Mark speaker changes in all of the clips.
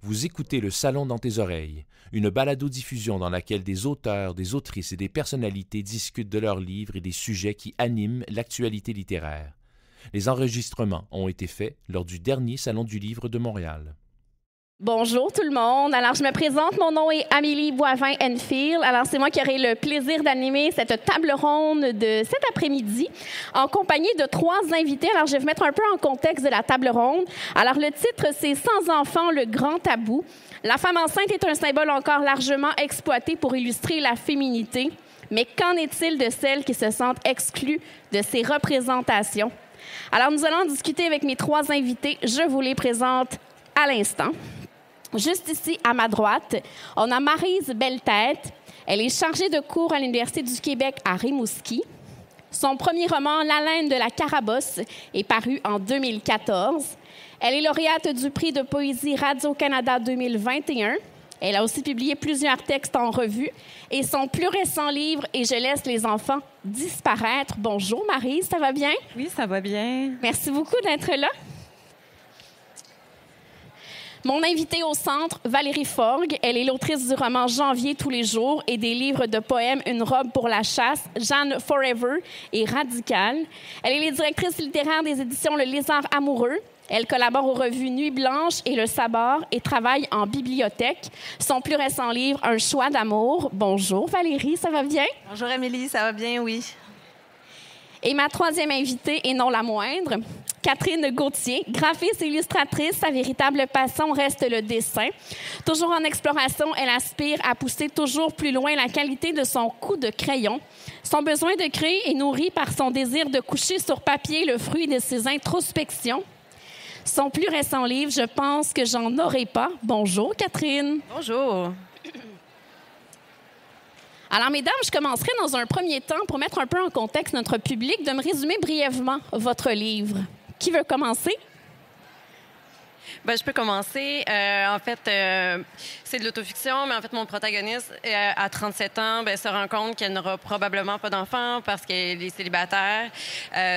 Speaker 1: Vous écoutez Le Salon dans tes oreilles, une balado-diffusion dans laquelle des auteurs, des autrices et des personnalités discutent de leurs livres et des sujets qui animent l'actualité littéraire. Les enregistrements ont été faits lors du dernier Salon du livre de Montréal.
Speaker 2: Bonjour tout le monde. Alors, je me présente. Mon nom est Amélie Boivin-Enfield. Alors, c'est moi qui aurai le plaisir d'animer cette table ronde de cet après-midi en compagnie de 3 invités. Alors, je vais vous mettre un peu en contexte de la table ronde. Alors, le titre, c'est « Sans enfants, le grand tabou ». La femme enceinte est un symbole encore largement exploité pour illustrer la féminité. Mais qu'en est-il de celles qui se sentent exclues de ces représentations? Alors, nous allons discuter avec mes 3 invités. Je vous les présente à l'instant. Juste ici, à ma droite, on a Maryse Belle-Tête. Elle est chargée de cours à l'Université du Québec à Rimouski. Son premier roman, L'haleine de la carabosse, est paru en 2014. Elle est lauréate du prix de poésie Radio-Canada 2021. Elle a aussi publié plusieurs textes en revue. Et son plus récent livre, « Et je laisse les enfants disparaître ». Bonjour Maryse, ça va bien?
Speaker 3: Oui, ça va bien.
Speaker 2: Merci beaucoup d'être là. Mon invitée au centre, Valérie Forgue. Elle est l'autrice du roman Janvier tous les jours et des livres de poèmes Une robe pour la chasse, Jeanne Forever et Radical. Elle est la directrice littéraire des éditions Le Lézard amoureux. Elle collabore aux revues Nuit blanche et Le Sabord et travaille en bibliothèque. Son plus récent livre, Un choix d'amour. Bonjour Valérie, ça va bien?
Speaker 3: Bonjour Amélie, ça va bien, oui.
Speaker 2: Et ma 3e invitée, et non la moindre, Catherine Gauthier, graphiste et illustratrice. Sa véritable passion reste le dessin. Toujours en exploration, elle aspire à pousser toujours plus loin la qualité de son coup de crayon. Son besoin de créer est nourri par son désir de coucher sur papier le fruit de ses introspections. Son plus récent livre, Je pense que j'en aurai pas. Bonjour Catherine.
Speaker 3: Bonjour.
Speaker 2: Alors, mesdames, je commencerai dans un premier temps, pour mettre un peu en contexte notre public, de me résumer brièvement votre livre. Qui veut commencer?
Speaker 4: Bien, je peux commencer. En fait, c'est de l'autofiction, mais en fait, mon protagoniste, à 37 ans, bien, se rend compte qu'elle n'aura probablement pas d'enfant parce qu'elle est célibataire.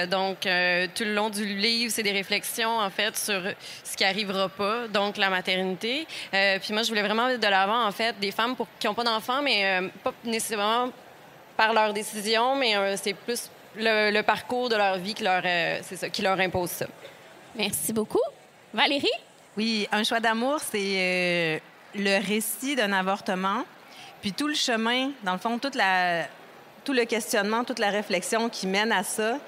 Speaker 4: Donc, tout le long du livre, c'est des réflexions, en fait, sur ce qui n'arrivera pas, donc la maternité. Puis moi, je voulais vraiment mettre de l'avant, en fait, des femmes qui n'ont pas d'enfant, mais pas nécessairement par leur décision, mais c'est plus le parcours de leur vie qui leur impose ça.
Speaker 2: Merci beaucoup. Valérie?
Speaker 3: Oui, Un choix d'amour, c'est le récit d'un avortement. Puis tout le chemin, dans le fond, tout le questionnement, toute la réflexion qui mène à ça,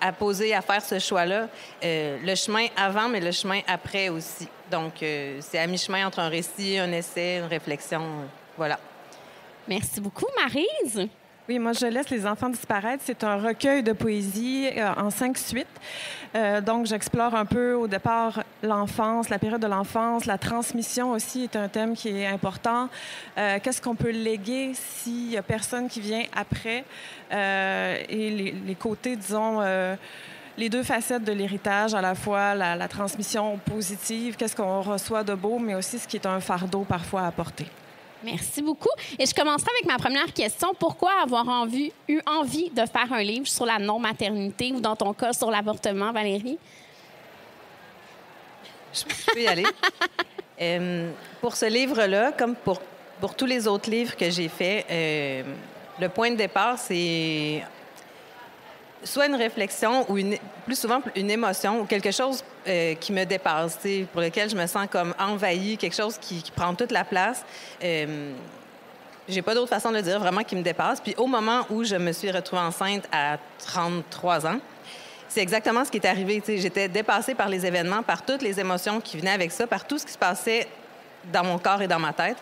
Speaker 3: à poser, à faire ce choix-là. Le chemin avant, mais le chemin après aussi. Donc, c'est à mi-chemin entre un récit, un essai, une réflexion. Voilà.
Speaker 2: Merci beaucoup, Maryse.
Speaker 5: Oui, moi, Je laisse les enfants disparaître. C'est un recueil de poésie en 5 suites. Donc, j'explore un peu, au départ, l'enfance, la période de l'enfance. La transmission aussi est un thème qui est important. Qu'est-ce qu'on peut léguer s'il n'y a personne qui vient après? Et les côtés, disons... les 2 facettes de l'héritage, à la fois la transmission positive, qu'est-ce qu'on reçoit de beau, mais aussi ce qui est un fardeau parfois à porter.
Speaker 2: Merci beaucoup. Et je commencerai avec ma première question. Pourquoi avoir eu envie de faire un livre sur la non-maternité ou, dans ton cas, sur l'avortement, Valérie?
Speaker 3: Je peux y aller. Pour ce livre-là, comme pour tous les autres livres que j'ai faits, le point de départ, c'est soit une réflexion ou plus souvent une émotion ou quelque chose qui me dépasse, pour lequel je me sens comme envahie, quelque chose qui prend toute la place. J'ai pas d'autre façon de le dire, vraiment qui me dépasse. Puis au moment où je me suis retrouvée enceinte à 33 ans, c'est exactement ce qui est arrivé. J'étais dépassée par les événements, par toutes les émotions qui venaient avec ça, par tout ce qui se passait dans mon corps et dans ma tête.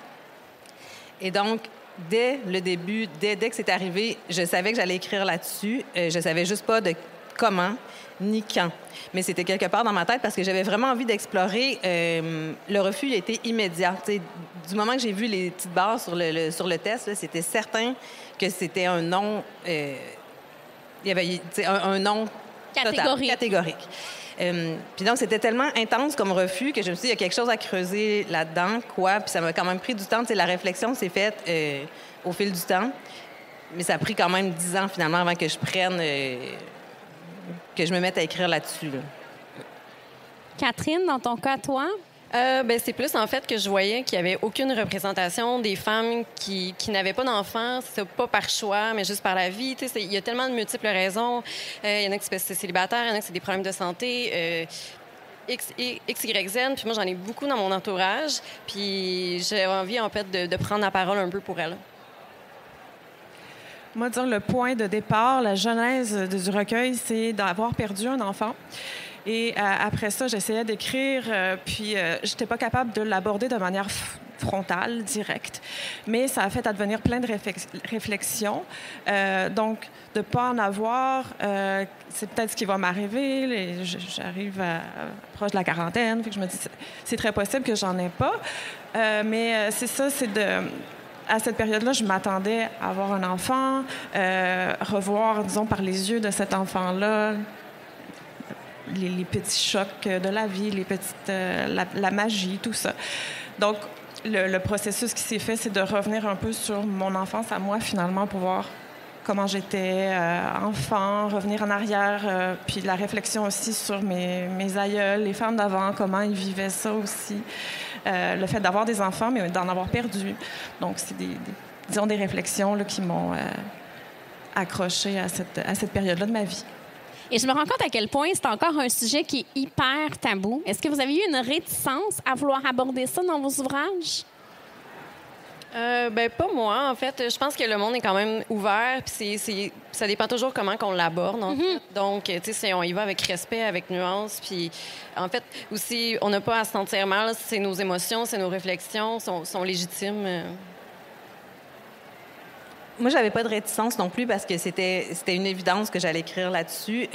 Speaker 3: Et donc, dès le début, dès que c'est arrivé, je savais que j'allais écrire là-dessus. Je savais juste pas de comment ni quand. Mais c'était quelque part dans ma tête parce que j'avais vraiment envie d'explorer. Le refus a été immédiat. Du moment que j'ai vu les petites barres sur le test, là, c'était certain que c'était un non... il y avait un non catégorique. Puis donc, c'était tellement intense comme refus que je me suis dit, il y a quelque chose à creuser là-dedans, quoi. Puis ça m'a quand même pris du temps. La réflexion s'est faite au fil du temps. Mais ça a pris quand même 10 ans, finalement, avant que je prenne... que je me mette à écrire là-dessus. Là.
Speaker 2: Catherine, dans ton cas, toi?
Speaker 4: C'est plus en fait que je voyais qu'il n'y avait aucune représentation des femmes qui n'avaient pas d'enfants, c'est pas par choix, mais juste par la vie. Il y a tellement de multiples raisons. Il y en a qui sont célibataires, il y en a qui c'est des problèmes de santé. X, Y, Z, puis moi, j'en ai beaucoup dans mon entourage, puis j'ai envie, en fait, de prendre la parole un peu pour elles.
Speaker 5: Moi, dire le point de départ, la genèse du recueil, c'est d'avoir perdu un enfant. Et après ça, j'essayais d'écrire, puis je n'étais pas capable de l'aborder de manière frontale, directe. Mais ça a fait advenir plein de réflexions. Donc, de ne pas en avoir, c'est peut-être ce qui va m'arriver. J'arrive proche de la quarantaine, fait que je me dis c'est très possible que j'en ai pas. Mais c'est ça, à cette période-là, je m'attendais à avoir un enfant, revoir, disons, par les yeux de cet enfant-là, les petits chocs de la vie, la magie, tout ça. Donc, le processus qui s'est fait, c'est de revenir un peu sur mon enfance à moi, finalement, pour voir comment j'étais enfant, revenir en arrière, puis la réflexion aussi sur mes aïeuls, les femmes d'avant, comment ils vivaient ça aussi. Le fait d'avoir des enfants, mais d'en avoir perdu. Donc, c'est des réflexions là, qui m'ont accrochée à cette période-là de ma vie.
Speaker 2: Et je me rends compte à quel point c'est encore un sujet qui est hyper tabou. Est-ce que vous avez eu une réticence à vouloir aborder ça dans vos ouvrages?
Speaker 4: Pas moi, en fait. Je pense que le monde est quand même ouvert, puis ça dépend toujours comment qu'on l'aborde, en fait. Donc, tu sais, on y va avec respect, avec nuance, puis en fait, aussi, on n'a pas à se sentir mal, c'est nos émotions, c'est nos réflexions, sont légitimes.
Speaker 3: Moi, j'avais pas de réticence non plus parce que c'était une évidence que j'allais écrire là-dessus.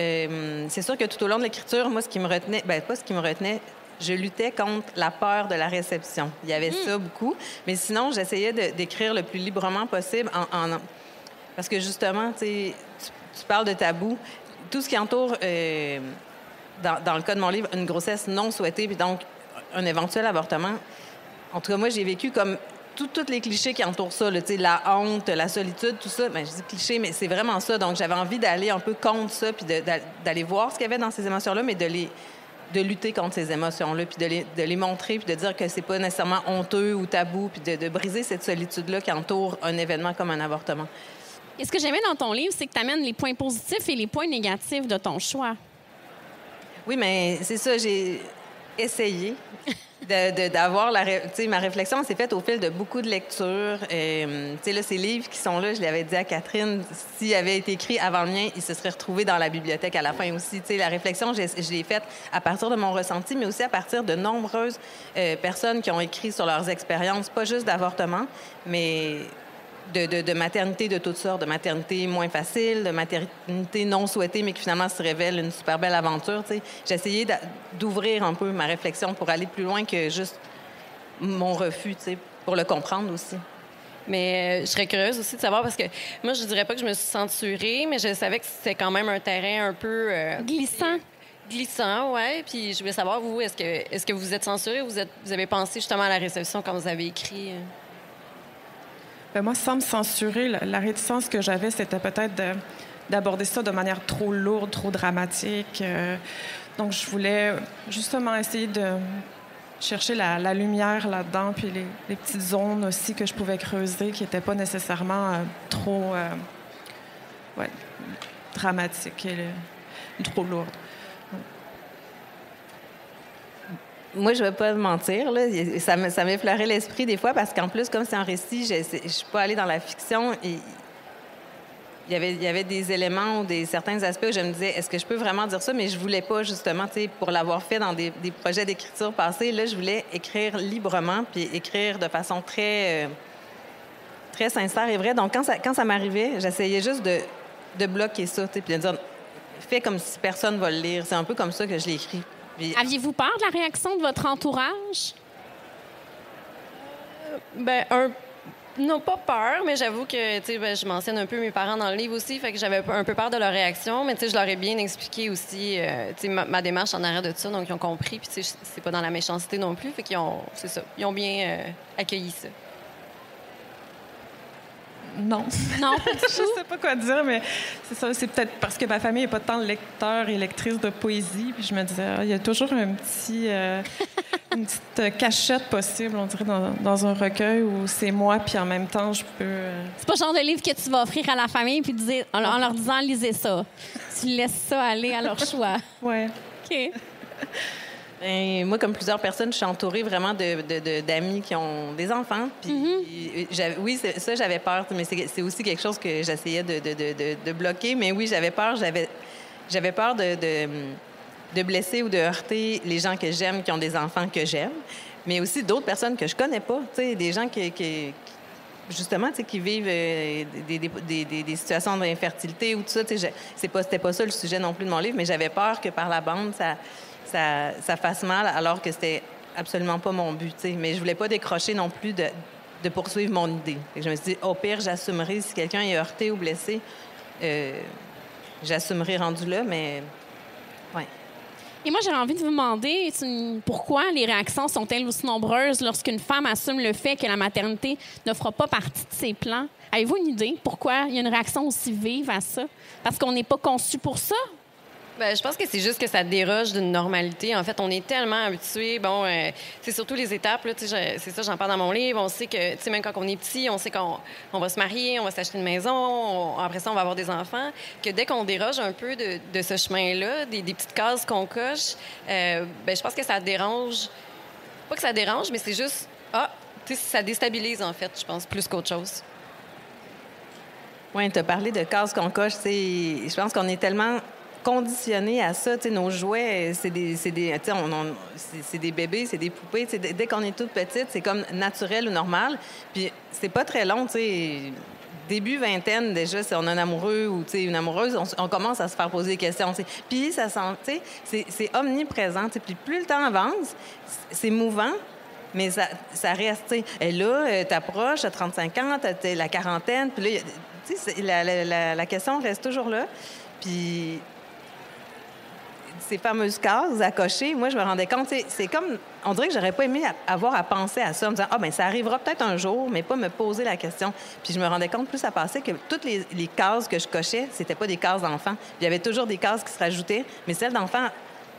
Speaker 3: C'est sûr que tout au long de l'écriture, moi, ce qui me retenait, pas ce qui me retenait, je luttais contre la peur de la réception. Il y avait ça beaucoup. Mais sinon, j'essayais d'écrire le plus librement possible parce que justement, tu parles de tabou. Tout ce qui entoure, dans le cas de mon livre, une grossesse non souhaitée, puis donc un éventuel avortement. En tout cas, moi, j'ai vécu comme tous les clichés qui entourent ça, là, la honte, la solitude, tout ça. Bien, je dis cliché, mais c'est vraiment ça. Donc, j'avais envie d'aller un peu contre ça, puis d'aller voir ce qu'il y avait dans ces émotions-là, mais de lutter contre ces émotions-là, puis de les montrer, puis de dire que c'est pas nécessairement honteux ou tabou, puis de briser cette solitude-là qui entoure un événement comme un avortement.
Speaker 2: Et ce que j'aimais dans ton livre, c'est que tu amènes les points positifs et les points négatifs de ton choix.
Speaker 3: Oui, mais c'est ça, j'ai essayé d'avoir ma réflexion s'est faite au fil de beaucoup de lectures. Là, ces livres qui sont là, je l'avais dit à Catherine, s'ils avaient été écrits avant le mien, ils se seraient retrouvés dans la bibliothèque à la fin aussi. La réflexion, je l'ai faite à partir de mon ressenti, mais aussi à partir de nombreuses personnes qui ont écrit sur leurs expériences, pas juste d'avortement, mais de maternité de toutes sortes, de maternité moins facile, de maternité non souhaitée, mais qui finalement se révèle une super belle aventure. J'ai essayé d'ouvrir un peu ma réflexion pour aller plus loin que juste mon refus, pour le comprendre aussi.
Speaker 4: Mais je serais curieuse aussi de savoir, parce que moi, je dirais pas que je me suis censurée, mais je savais que c'était quand même un terrain un peu...
Speaker 2: glissant.
Speaker 4: Glissant, oui. Puis je voulais savoir, vous, est-ce que vous êtes censurée ou vous avez pensé justement à la réception quand vous avez écrit...
Speaker 5: Moi, sans me censurer, la réticence que j'avais, c'était peut-être d'aborder ça de manière trop lourde, trop dramatique. Donc, je voulais justement essayer de chercher la lumière là-dedans, puis les petites zones aussi que je pouvais creuser qui n'étaient pas nécessairement trop dramatiques et trop lourdes.
Speaker 3: Moi, je ne vais pas mentir, là, ça m'effleurait l'esprit des fois parce qu'en plus, comme c'est un récit, je ne suis pas allée dans la fiction et il y avait des éléments ou certains aspects où je me disais, est-ce que je peux vraiment dire ça? Mais je ne voulais pas, justement, pour l'avoir fait dans des projets d'écriture passés, là, je voulais écrire librement puis écrire de façon très, très sincère et vraie. Donc, quand ça m'arrivait, j'essayais juste de bloquer ça, puis de dire, fais comme si personne ne va le lire. C'est un peu comme ça que je l'ai écrit. Puis...
Speaker 2: Aviez-vous peur de la réaction de votre entourage?
Speaker 4: Non, pas peur, mais j'avoue que je mentionne un peu mes parents dans le livre aussi, fait que j'avais un peu peur de leur réaction, mais je leur ai bien expliqué aussi ma démarche en arrière de ça, donc ils ont compris, puis c'est pas dans la méchanceté non plus, fait qu'ils ont, c'est ça, ils ont bien accueilli ça.
Speaker 5: Non.
Speaker 2: Non,
Speaker 5: Je sais pas quoi dire, mais c'est ça. C'est peut-être parce que ma famille n'est pas tant lecteur et lectrice de poésie. Puis je me disais, il y a toujours une petite cachette possible, on dirait, dans un recueil où c'est moi, puis en même temps, je peux...
Speaker 2: C'est pas le genre de livre que tu vas offrir à la famille puis dire, en leur disant, lisez ça. Tu laisses ça aller à leur choix.
Speaker 5: Ouais.
Speaker 2: OK.
Speaker 3: Et moi, comme plusieurs personnes, je suis entourée vraiment d'amis qui ont des enfants. Puis, oui, ça, j'avais peur, mais c'est aussi quelque chose que j'essayais de bloquer. Mais oui, j'avais peur. J'avais peur de blesser ou de heurter les gens que j'aime, qui ont des enfants que j'aime, mais aussi d'autres personnes que je connais pas. Tu sais, des gens justement, tu sais, qui vivent des situations d'infertilité ou tout ça. Tu sais, c'était pas ça le sujet non plus de mon livre, mais j'avais peur que par la bande, ça fasse mal, alors que c'était absolument pas mon but, tu sais. Mais je voulais pas décrocher non plus de poursuivre mon idée. Et je me suis dit, au pire, j'assumerai si quelqu'un est heurté ou blessé. J'assumerai rendu là, mais... ouais.
Speaker 2: Et moi, j'aurais envie de vous demander pourquoi les réactions sont-elles aussi nombreuses lorsqu'une femme assume le fait que la maternité ne fera pas partie de ses plans? Avez-vous une idée pourquoi il y a une réaction aussi vive à ça? Parce qu'on n'est pas conçu pour ça?
Speaker 4: Bien, je pense que c'est juste que ça déroge d'une normalité. En fait, on est tellement habitués. Bon, c'est surtout les étapes. Là, c'est ça, j'en parle dans mon livre. On sait que, tu sais, même quand on est petit, on sait qu'on va se marier, on va s'acheter une maison, après ça, on va avoir des enfants. Que dès qu'on déroge un peu de ce chemin-là, des petites cases qu'on coche, bien, je pense que ça dérange. Pas que ça dérange, mais c'est juste, tu sais, ça déstabilise, en fait, je pense, plus qu'autre chose.
Speaker 3: Oui, tu as parlé de cases qu'on coche. Je pense qu'on est tellement conditionnés à ça. Tu sais, nos jouets, c'est des bébés, c'est des poupées. Tu sais, dès qu'on est toute petite, c'est comme naturel ou normal. Puis c'est pas très long, tu sais. Début vingtaine, déjà, si on a un amoureux ou une amoureuse, on commence à se faire poser des questions. T'sais. Puis ça sent, c'est omniprésent. T'sais. Puis plus le temps avance, c'est mouvant, mais ça reste. T'sais. Et là, t'approches, à 35 ans, t'as la quarantaine, puis là, la question reste toujours là. Puis ces fameuses cases à cocher, moi, je me rendais compte, c'est comme, on dirait que j'aurais pas aimé avoir à penser à ça, en me disant, ben ça arrivera peut-être un jour, mais pas me poser la question. Puis je me rendais compte, plus ça passait, que toutes les cases que je cochais, c'était pas des cases d'enfants. Il y avait toujours des cases qui se rajoutaient, mais celles d'enfants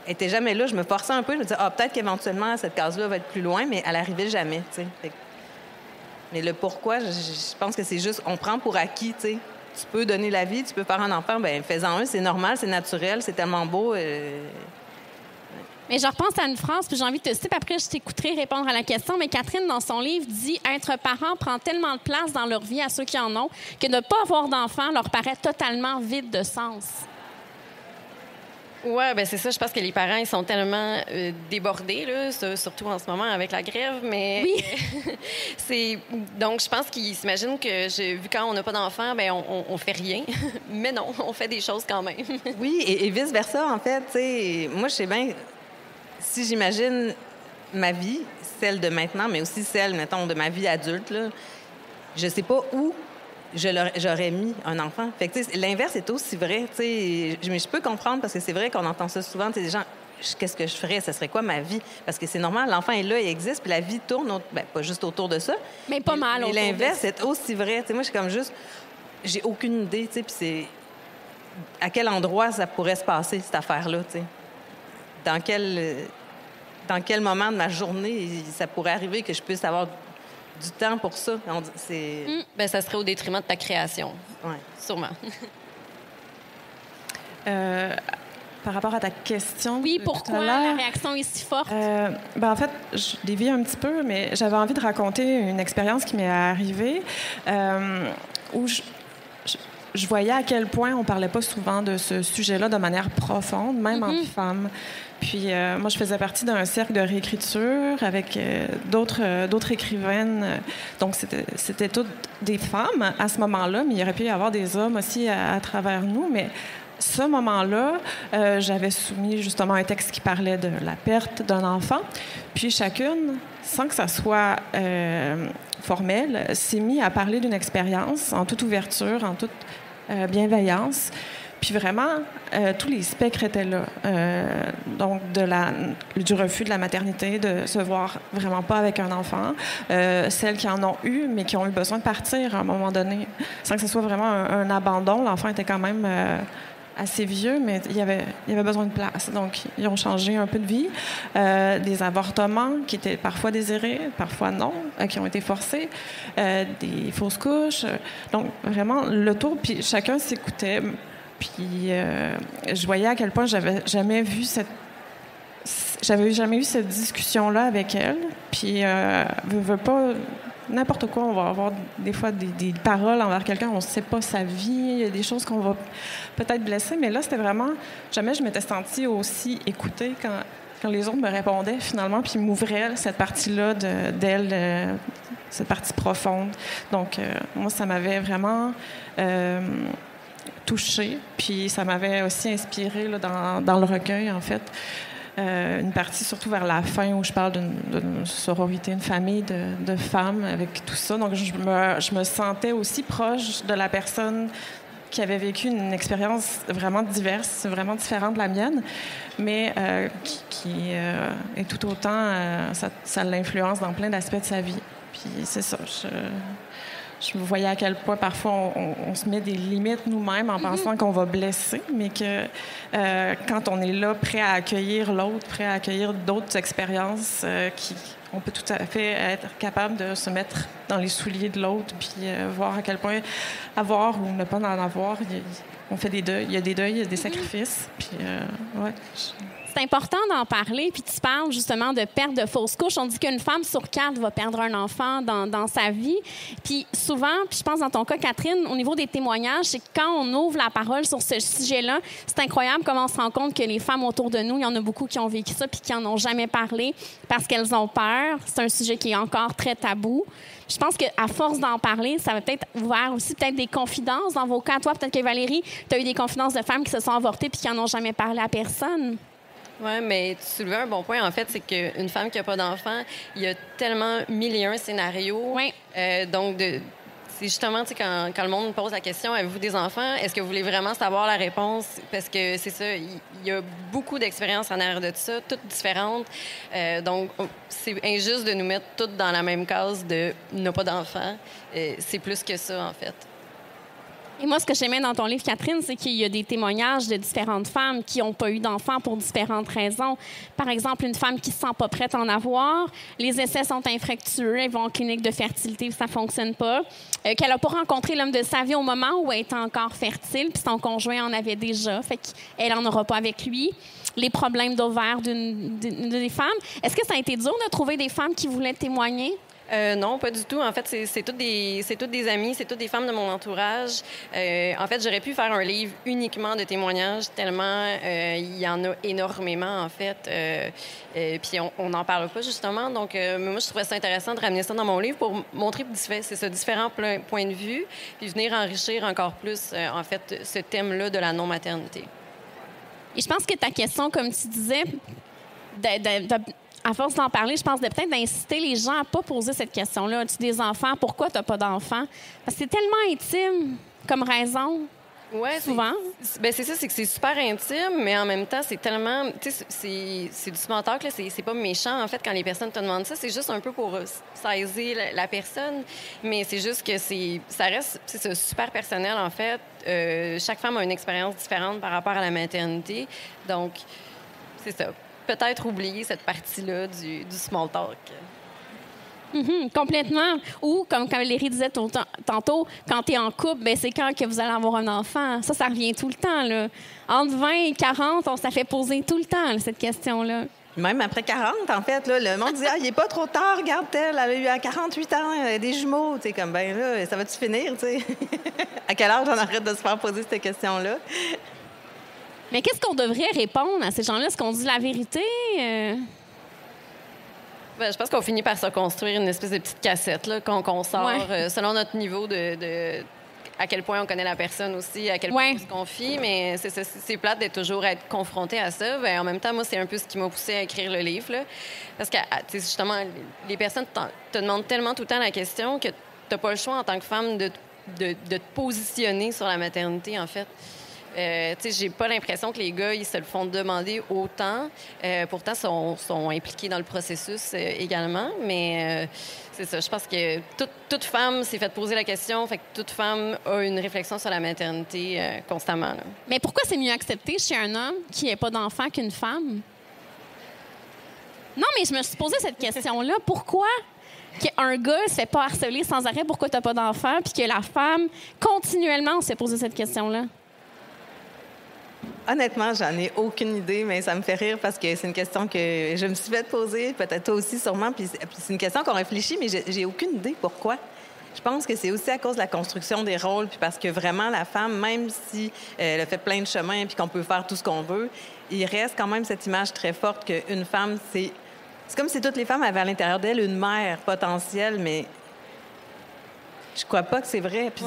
Speaker 3: étaient jamais là. Je me forçais un peu, je me disais, peut-être qu'éventuellement, cette case-là va être plus loin, mais elle arrivait jamais, tu sais. Mais le pourquoi, je pense que c'est juste, on prend pour acquis, tu sais. Tu peux donner la vie, tu peux faire un enfant, bien, fais-en un, c'est normal, c'est naturel, c'est tellement beau.
Speaker 2: Mais je repense à une phrase, puis j'ai envie de te citer, puis après, je t'écouterai répondre à la question. Mais Catherine, dans son livre, dit « Être parent prend tellement de place dans leur vie à ceux qui en ont que de ne pas avoir d'enfant leur paraît totalement vide de sens. »
Speaker 4: Oui, bien c'est ça. Je pense que les parents, ils sont tellement débordés, là, surtout en ce moment avec la grève, mais
Speaker 2: oui.
Speaker 4: Donc, je pense qu'ils s'imaginent que, vu quand on n'a pas d'enfants, bien, on fait rien. Mais non, on fait des choses quand même.
Speaker 3: Oui, et vice-versa, en fait. T'sais, moi, je sais bien, si j'imagine ma vie, celle de maintenant, mais aussi celle, mettons, de ma vie adulte, là, je sais pas où j'aurais mis un enfant. Fait que, l'inverse est aussi vrai. Je peux comprendre parce que c'est vrai qu'on entend ça souvent. Des gens, qu'est-ce que je ferais? Ça serait quoi ma vie? Parce que c'est normal, l'enfant est là, il existe, puis la vie tourne, pas juste autour de ça.
Speaker 2: Mais pas mal.
Speaker 3: Mais l'inverse est aussi vrai. Moi, je suis comme juste, j'ai aucune idée, puis c'est à quel endroit ça pourrait se passer, cette affaire-là, dans quel moment de ma journée ça pourrait arriver que je puisse avoir du temps pour ça.
Speaker 4: Bien, ça serait au détriment de ta création.
Speaker 3: Oui.
Speaker 4: Sûrement.
Speaker 5: Par rapport à ta question.
Speaker 2: Oui, pourquoi la réaction est si forte?
Speaker 5: En fait, je dévie un petit peu, mais j'avais envie de raconter une expérience qui m'est arrivée où je voyais à quel point on parlait pas souvent de ce sujet-là de manière profonde, même entre femmes. Puis moi, je faisais partie d'un cercle de réécriture avec d'autres écrivaines. Donc, c'était toutes des femmes à ce moment-là, mais il aurait pu y avoir des hommes aussi à travers nous. Mais ce moment-là, j'avais soumis justement un texte qui parlait de la perte d'un enfant. Puis chacune, sans que ça soit formel, s'est mise à parler d'une expérience en toute ouverture, en toute bienveillance. Puis vraiment, tous les spectres étaient là. Donc, du refus de la maternité, de se voir vraiment pas avec un enfant, celles qui en ont eu, mais qui ont eu besoin de partir à un moment donné, sans que ce soit vraiment un abandon. L'enfant était quand même assez vieux, mais il y avait besoin de place. Donc, ils ont changé un peu de vie. Des avortements qui étaient parfois désirés, parfois non, qui ont été forcés. Des fausses couches. Donc, vraiment, le tour, puis chacun s'écoutait. Puis, je voyais à quel point j'avais jamais eu cette discussion-là avec elle. Puis, veux pas... N'importe quoi, on va avoir des fois des paroles envers quelqu'un, on ne sait pas sa vie, il y a des choses qu'on va peut-être blesser, mais là, c'était vraiment... Jamais je m'étais sentie aussi écoutée quand les autres me répondaient, finalement, puis m'ouvraient cette partie-là d'elle, cette partie profonde. Donc, moi, ça m'avait vraiment touchée, puis ça m'avait aussi inspirée là, dans le recueil, en fait. Une partie surtout vers la fin où je parle d'une sororité, une famille de femmes avec tout ça. Donc, je me sentais aussi proche de la personne qui avait vécu une expérience vraiment diverse, vraiment différente de la mienne, mais qui est tout autant... ça l'influence dans plein d'aspects de sa vie. Puis c'est ça, je voyais à quel point parfois on se met des limites nous-mêmes en pensant qu'on va blesser, mais que quand on est là, prêt à accueillir l'autre, prêt à accueillir d'autres expériences, on peut tout à fait être capable de se mettre dans les souliers de l'autre, puis voir à quel point avoir ou ne pas en avoir, on fait des deuils. Il y a des deuils, il y a des sacrifices. Puis, ouais.
Speaker 2: C'est important d'en parler, puis tu parles justement de perte de fausse couche. On dit qu'une femme sur 4 va perdre un enfant dans sa vie. Puis souvent, puis je pense dans ton cas, Catherine, au niveau des témoignages, c'est que quand on ouvre la parole sur ce sujet-là, c'est incroyable comment on se rend compte que les femmes autour de nous, il y en a beaucoup qui ont vécu ça puis qui n'en ont jamais parlé parce qu'elles ont peur. C'est un sujet qui est encore très tabou. Je pense qu'à force d'en parler, ça va peut-être ouvert aussi peut-être des confidences dans vos cas. Toi, peut-être que Valérie, tu as eu des confidences de femmes qui se sont avortées puis qui n'en ont jamais parlé à personne.
Speaker 4: Oui, mais tu soulevais un bon point, en fait, c'est qu'une femme qui n'a pas d'enfant, il y a tellement 1001 scénarios.
Speaker 2: Oui.
Speaker 4: Donc, c'est justement, tu sais, quand le monde me pose la question, avez-vous des enfants? Est-ce que vous voulez vraiment savoir la réponse? Parce que c'est ça, il y a beaucoup d'expériences en arrière de ça, toutes différentes. Donc, c'est injuste de nous mettre toutes dans la même case de « n'a pas d'enfant ». C'est plus que ça, en fait.
Speaker 2: Et moi, ce que j'aimais dans ton livre, Catherine, c'est qu'il y a des témoignages de différentes femmes qui n'ont pas eu d'enfants pour différentes raisons. Par exemple, une femme qui ne se sent pas prête à en avoir, les essais sont infructueux, elles vont en clinique de fertilité, ça ne fonctionne pas, qu'elle n'a pas rencontré l'homme de sa vie au moment où elle était encore fertile, puis son conjoint en avait déjà, fait qu'elle n'en aura pas avec lui. Les problèmes d'ovaires des femmes. Est-ce que ça a été dur de trouver des femmes qui voulaient témoigner?
Speaker 4: Non, pas du tout. En fait, c'est toutes des amies, c'est toutes des femmes de mon entourage. En fait, j'aurais pu faire un livre uniquement de témoignages, tellement il y en a énormément, en fait. Puis on n'en parle pas, justement. Donc, moi, je trouvais ça intéressant de ramener ça dans mon livre pour montrer différents points de vue, puis venir enrichir encore plus, en fait, ce thème-là de la non-maternité.
Speaker 2: Et je pense que ta question, comme tu disais, à force d'en parler, je pense peut-être d'inciter les gens à ne pas poser cette question-là. As-tu des enfants? Pourquoi tu n'as pas d'enfants? Parce que c'est tellement intime comme raison.
Speaker 4: Oui,
Speaker 2: souvent.
Speaker 4: C'est ça, c'est que c'est super intime, mais en même temps, c'est tellement... Tu sais, c'est du small talk, là, c'est pas méchant, en fait, quand les personnes te demandent ça. C'est juste un peu pour saisir la personne, mais c'est juste que ça reste super personnel, en fait. Chaque femme a une expérience différente par rapport à la maternité. Donc, c'est ça. Peut-être oublier cette partie-là du small talk.
Speaker 2: Complètement. Ou, comme Valérie disait tantôt, quand tu es en couple, c'est quand que vous allez avoir un enfant. Ça revient tout le temps. Là. Entre 20 et 40, on s'est fait poser tout le temps, là, cette question-là.
Speaker 3: Même après 40, en fait, là, le monde dit « Ah, il n'est pas trop tard, regarde-t-elle, elle a eu à 48 ans, elle a des jumeaux. » Tu sais, comme, ben là, ça va-tu finir, tu sais? À quel âge on arrête de se faire poser cette question-là?
Speaker 2: Mais qu'est-ce qu'on devrait répondre à ces gens-là? Est-ce qu'on dit la vérité?
Speaker 4: Je pense qu'on finit par se construire une espèce de petite cassette là, qu'on sort selon notre niveau de à quel point on connaît la personne aussi, à quel point on se confie. Mais c'est plate d'être toujours être confronté à ça. Ben, en même temps, moi, c'est un peu ce qui m'a poussée à écrire le livre. Là. Parce que, justement, les personnes te demandent tellement tout le temps la question que tu n'as pas le choix en tant que femme de te positionner sur la maternité, en fait. J'ai pas l'impression que les gars, ils se le font demander autant. Pourtant, sont impliqués dans le processus également. Mais c'est ça. Je pense que toute femme s'est fait poser la question. Fait que toute femme a une réflexion sur la maternité constamment. Là.
Speaker 2: Mais pourquoi c'est mieux accepté chez un homme qui n'a pas d'enfant qu'une femme? Non, mais je me suis posé cette question-là. Pourquoi qu'un gars ne se fait pas harceler sans arrêt pourquoi tu n'as pas d'enfant, puis que la femme, continuellement, s'est posé cette question-là?
Speaker 3: Honnêtement, j'en ai aucune idée, mais ça me fait rire parce que c'est une question que je me suis fait poser, peut-être toi aussi sûrement, puis c'est une question qu'on réfléchit, mais j'ai aucune idée pourquoi. Je pense que c'est aussi à cause de la construction des rôles, puis parce que vraiment, la femme, même si elle a fait plein de chemins puis qu'on peut faire tout ce qu'on veut, il reste quand même cette image très forte qu'une femme, c'est comme si toutes les femmes avaient à l'intérieur d'elles une mère potentielle, mais je crois pas que c'est vrai. Puis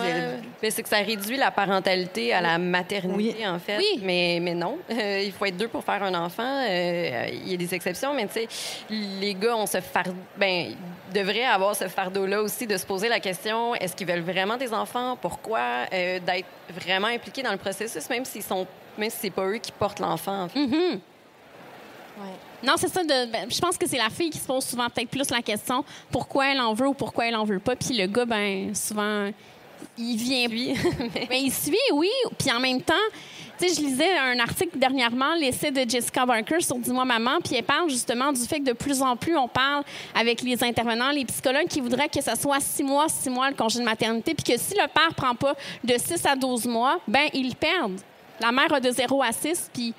Speaker 4: mais c'est que ça réduit la parentalité à la maternité,
Speaker 3: oui.
Speaker 4: en fait.
Speaker 2: Oui.
Speaker 4: Mais non. Il faut être deux pour faire un enfant. Il y a des exceptions, mais tu sais, les gars ont devraient avoir ce fardeau-là aussi de se poser la question, est-ce qu'ils veulent vraiment des enfants? Pourquoi? D'être vraiment impliqués dans le processus, même si c'est pas eux qui portent l'enfant, en fait.
Speaker 2: Mm-hmm. Ouais. Non, c'est ça. Je pense que c'est la fille qui se pose souvent peut-être plus la question pourquoi elle en veut ou pourquoi elle en veut pas. Puis le gars, souvent, il vient. Il suit, oui. Puis en même temps, tu sais, je lisais un article dernièrement, l'essai de Jessica Barker sur Dis-moi maman, puis elle parle justement du fait que de plus en plus, on parle avec les intervenants, les psychologues qui voudraient que ça soit 6 mois le congé de maternité, puis que si le père prend pas de 6 à 12 mois, ils le perdent. La mère a de 0 à 6, puis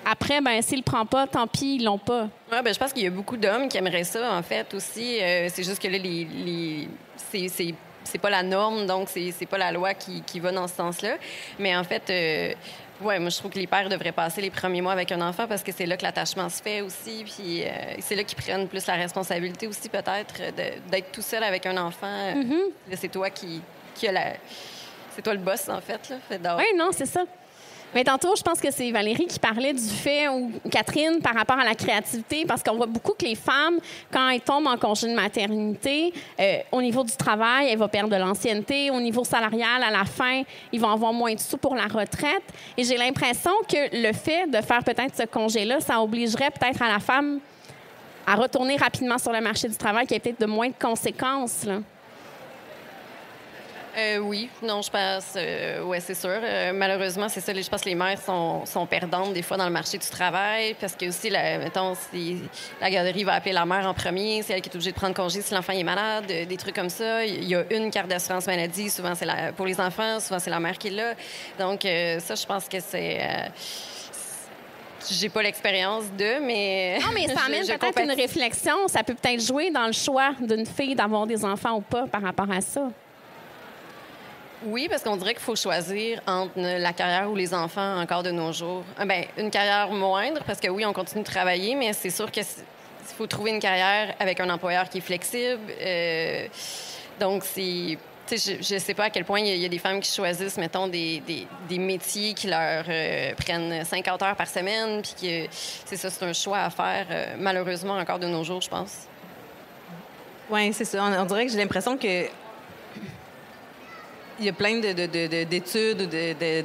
Speaker 2: après, s'il le prend pas, tant pis, ils l'ont pas.
Speaker 4: Ouais, je pense qu'il y a beaucoup d'hommes qui aimeraient ça, en fait, aussi. C'est juste que là, c'est pas la norme, donc c'est pas la loi qui va dans ce sens-là. Mais en fait, moi, je trouve que les pères devraient passer les premiers mois avec un enfant parce que c'est là que l'attachement se fait aussi. Puis c'est là qu'ils prennent plus la responsabilité aussi, peut-être, d'être tout seul avec un enfant. Là, c'est toi c'est toi le boss, en fait.
Speaker 2: Oui, non, c'est ça. Mais tantôt, je pense que c'est Valérie qui parlait du fait, ou Catherine, par rapport à la créativité, parce qu'on voit beaucoup que les femmes, quand elles tombent en congé de maternité, au niveau du travail, elles vont perdre de l'ancienneté. Au niveau salarial, à la fin, ils vont avoir moins de sous pour la retraite. Et j'ai l'impression que le fait de faire peut-être ce congé-là, ça obligerait peut-être à la femme à retourner rapidement sur le marché du travail, qui a peut-être de moins de conséquences, là.
Speaker 4: Oui, non, je pense, ouais, c'est sûr. Malheureusement, c'est ça. Je pense que les mères sont perdantes des fois dans le marché du travail parce que aussi, mettons, si la garderie va appeler la mère en premier, c'est elle qui est obligée de prendre congé si l'enfant est malade, des trucs comme ça. Il y a une carte d'assurance maladie, souvent c'est pour les enfants, souvent c'est la mère qui est là. Donc ça, je pense que c'est j'ai pas l'expérience mais...
Speaker 2: Non, mais ça amène peut-être une réflexion. Ça peut peut-être jouer dans le choix d'une fille d'avoir des enfants ou pas par rapport à ça.
Speaker 4: Oui, parce qu'on dirait qu'il faut choisir entre la carrière ou les enfants encore de nos jours. Une carrière moindre, parce que oui, on continue de travailler, mais c'est sûr qu'il faut trouver une carrière avec un employeur qui est flexible. Donc, je ne sais pas à quel point il y a des femmes qui choisissent, mettons, des métiers qui leur prennent 50 heures par semaine, puis que c'est un choix à faire, malheureusement, encore de nos jours, je pense.
Speaker 3: Oui, c'est ça. On dirait que j'ai l'impression que il y a plein d'études ou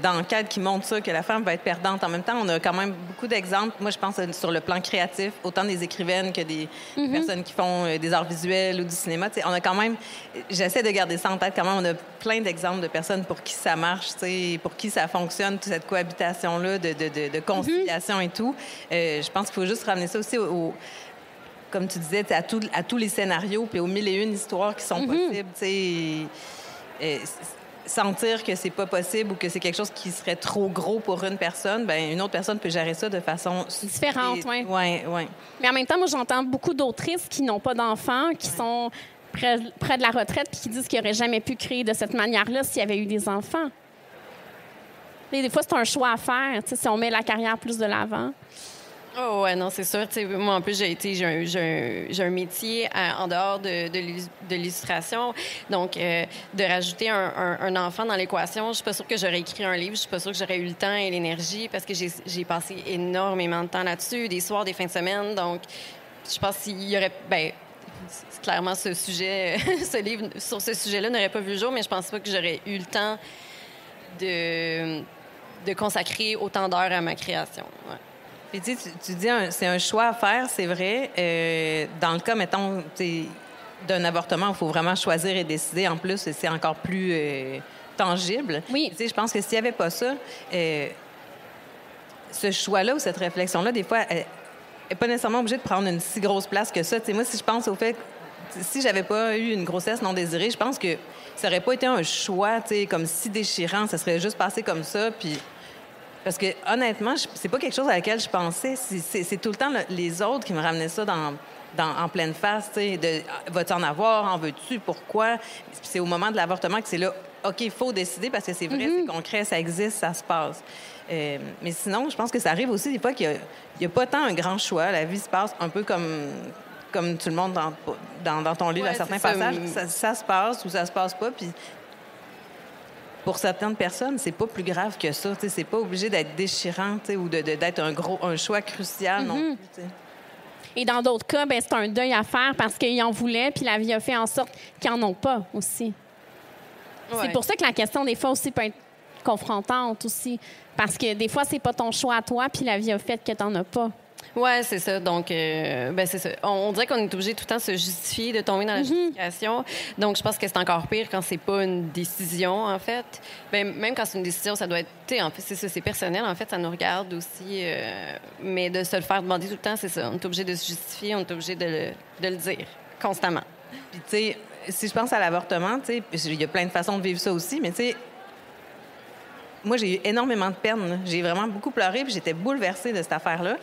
Speaker 3: d'enquêtes qui montrent ça, que la femme va être perdante. En même temps, on a quand même beaucoup d'exemples. Moi, je pense sur le plan créatif, autant des écrivaines que des personnes qui font des arts visuels ou du cinéma. T'sais, on a quand même... J'essaie de garder ça en tête quand même. On a plein d'exemples de personnes pour qui ça marche, pour qui ça fonctionne, toute cette cohabitation-là de conciliation et tout. Je pense qu'il faut juste ramener ça aussi comme tu disais, à tous les scénarios puis aux 1001 histoires qui sont possibles. Sentir que c'est pas possible ou que c'est quelque chose qui serait trop gros pour une personne, une autre personne peut gérer ça de façon
Speaker 2: différente, oui.
Speaker 3: Ouais.
Speaker 2: Mais en même temps, moi, j'entends beaucoup d'autrices qui n'ont pas d'enfants, qui sont près de la retraite, puis qui disent qu'ils n'auraient jamais pu créer de cette manière-là s'il y avait eu des enfants. Et des fois, c'est un choix à faire, si on met la carrière plus de l'avant.
Speaker 4: Oh ouais, non, c'est sûr. T'sais, moi, en plus, j'ai un métier en dehors de l'illustration. Donc, de rajouter un enfant dans l'équation, je suis pas sûre que j'aurais écrit un livre. Je suis pas sûre que j'aurais eu le temps et l'énergie parce que j'ai passé énormément de temps là-dessus, des soirs, des fins de semaine. Donc, je pense qu'il y aurait... clairement, ce sujet, ce livre sur ce sujet-là n'aurait pas vu le jour, mais je pense pas que j'aurais eu le temps de consacrer autant d'heures à ma création. Ouais.
Speaker 3: Puis tu dis c'est un choix à faire, c'est vrai. Dans le cas, mettons, d'un avortement, il faut vraiment choisir et décider. En plus, c'est encore plus tangible.
Speaker 2: Oui.
Speaker 3: Je pense que s'il n'y avait pas ça, ce choix-là ou cette réflexion-là, des fois, elle n'est pas nécessairement obligée de prendre une si grosse place que ça. Moi, si je pense au fait que si j'avais pas eu une grossesse non désirée, je pense que ça n'aurait pas été un choix comme si déchirant. Ça serait juste passé comme ça, puis... Parce que, honnêtement, c'est pas quelque chose à laquelle je pensais. C'est tout le temps les autres qui me ramenaient ça en pleine face. Vas-tu en avoir? En veux-tu? Pourquoi? Puis c'est au moment de l'avortement que c'est là, OK, il faut décider parce que c'est vrai, c'est concret, ça existe, ça se passe. Mais sinon, je pense que ça arrive aussi des fois qu'il n'y a pas tant un grand choix. La vie se passe un peu comme tout le monde dans ton livre, à certains passages. Ça se passe ou ça se passe pas. Puis pour certaines personnes, c'est pas plus grave que ça. C'est pas obligé d'être déchirant ou d'être un choix crucial non plus. T'sais.
Speaker 2: Et dans d'autres cas, c'est un deuil à faire parce qu'ils en voulaient, puis la vie a fait en sorte qu'ils n'en ont pas aussi. Ouais. C'est pour ça que la question, des fois, aussi peut être confrontante aussi. Parce que des fois, c'est pas ton choix à toi, puis la vie a fait que tu n'en as pas.
Speaker 4: Oui, c'est ça. Donc, c'est ça. On dirait qu'on est obligé tout le temps de se justifier, de tomber dans la justification. Donc, je pense que c'est encore pire quand c'est pas une décision, en fait. Même quand c'est une décision, ça doit être... En fait, c'est ça, c'est personnel. En fait, ça nous regarde aussi. Mais de se le faire demander tout le temps, c'est ça. On est obligé de se justifier, on est obligé de le dire constamment.
Speaker 3: Puis, tu sais, si je pense à l'avortement, tu sais, il y a plein de façons de vivre ça aussi, mais tu sais, moi, j'ai eu énormément de peine. Là. J'ai vraiment beaucoup pleuré, puis j'étais bouleversée de cette affaire-là.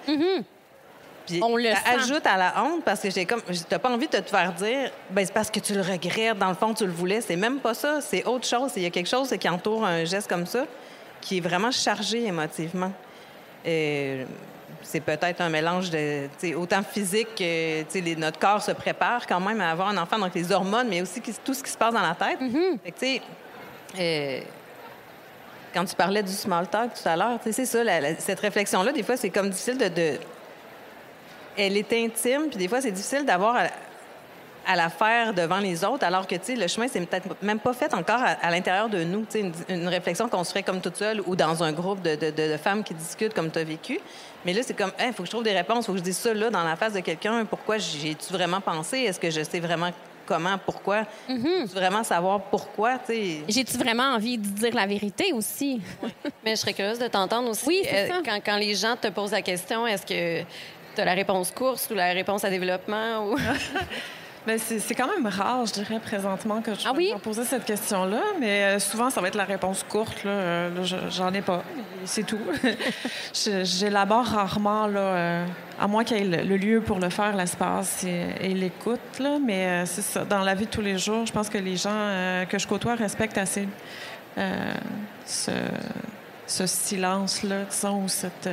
Speaker 3: Puis
Speaker 2: on le
Speaker 3: ça
Speaker 2: sent.
Speaker 3: ajoute à la honte parce que t'as pas envie de te faire dire, c'est parce que tu le regrettes, dans le fond, tu le voulais. C'est même pas ça, c'est autre chose. Il y a quelque chose qui entoure un geste comme ça qui est vraiment chargé émotivement. C'est peut-être un mélange de, autant physique que notre corps se prépare quand même à avoir un enfant, donc les hormones, mais aussi tout ce qui se passe dans la tête. Fait que, tu sais, quand tu parlais du small talk tout à l'heure, c'est ça, cette réflexion-là, des fois, c'est comme difficile Elle est intime, puis des fois, c'est difficile d'avoir à la faire devant les autres, alors que, le chemin, c'est peut-être même pas fait encore à l'intérieur de nous. Une réflexion qu'on se ferait comme toute seule ou dans un groupe de femmes qui discutent comme tu as vécu. Mais là, c'est comme, il faut que je trouve des réponses, il faut que je dise ça, là, dans la face de quelqu'un. Pourquoi j'ai-tu vraiment pensé? Est-ce que je sais veux comment, pourquoi? Veux-tu vraiment savoir pourquoi?
Speaker 2: J'ai-tu vraiment envie de dire la vérité aussi?
Speaker 4: Mais je serais curieuse de t'entendre aussi.
Speaker 2: Oui, c'est ça.
Speaker 4: Quand les gens te posent la question, est-ce que tu as la réponse course ou la réponse à développement? Ou...
Speaker 5: Bien, c'est quand même rare, je dirais, présentement, que je vais poser cette question-là. Mais souvent, ça va être la réponse courte. Là, j'en ai pas. C'est tout. J'élabore rarement, là, à moins qu'il y ait le lieu pour le faire, l'espace et l'écoute. Là, mais c'est ça. Dans la vie de tous les jours, je pense que les gens que je côtoie respectent assez ce silence-là, disons, ou cette...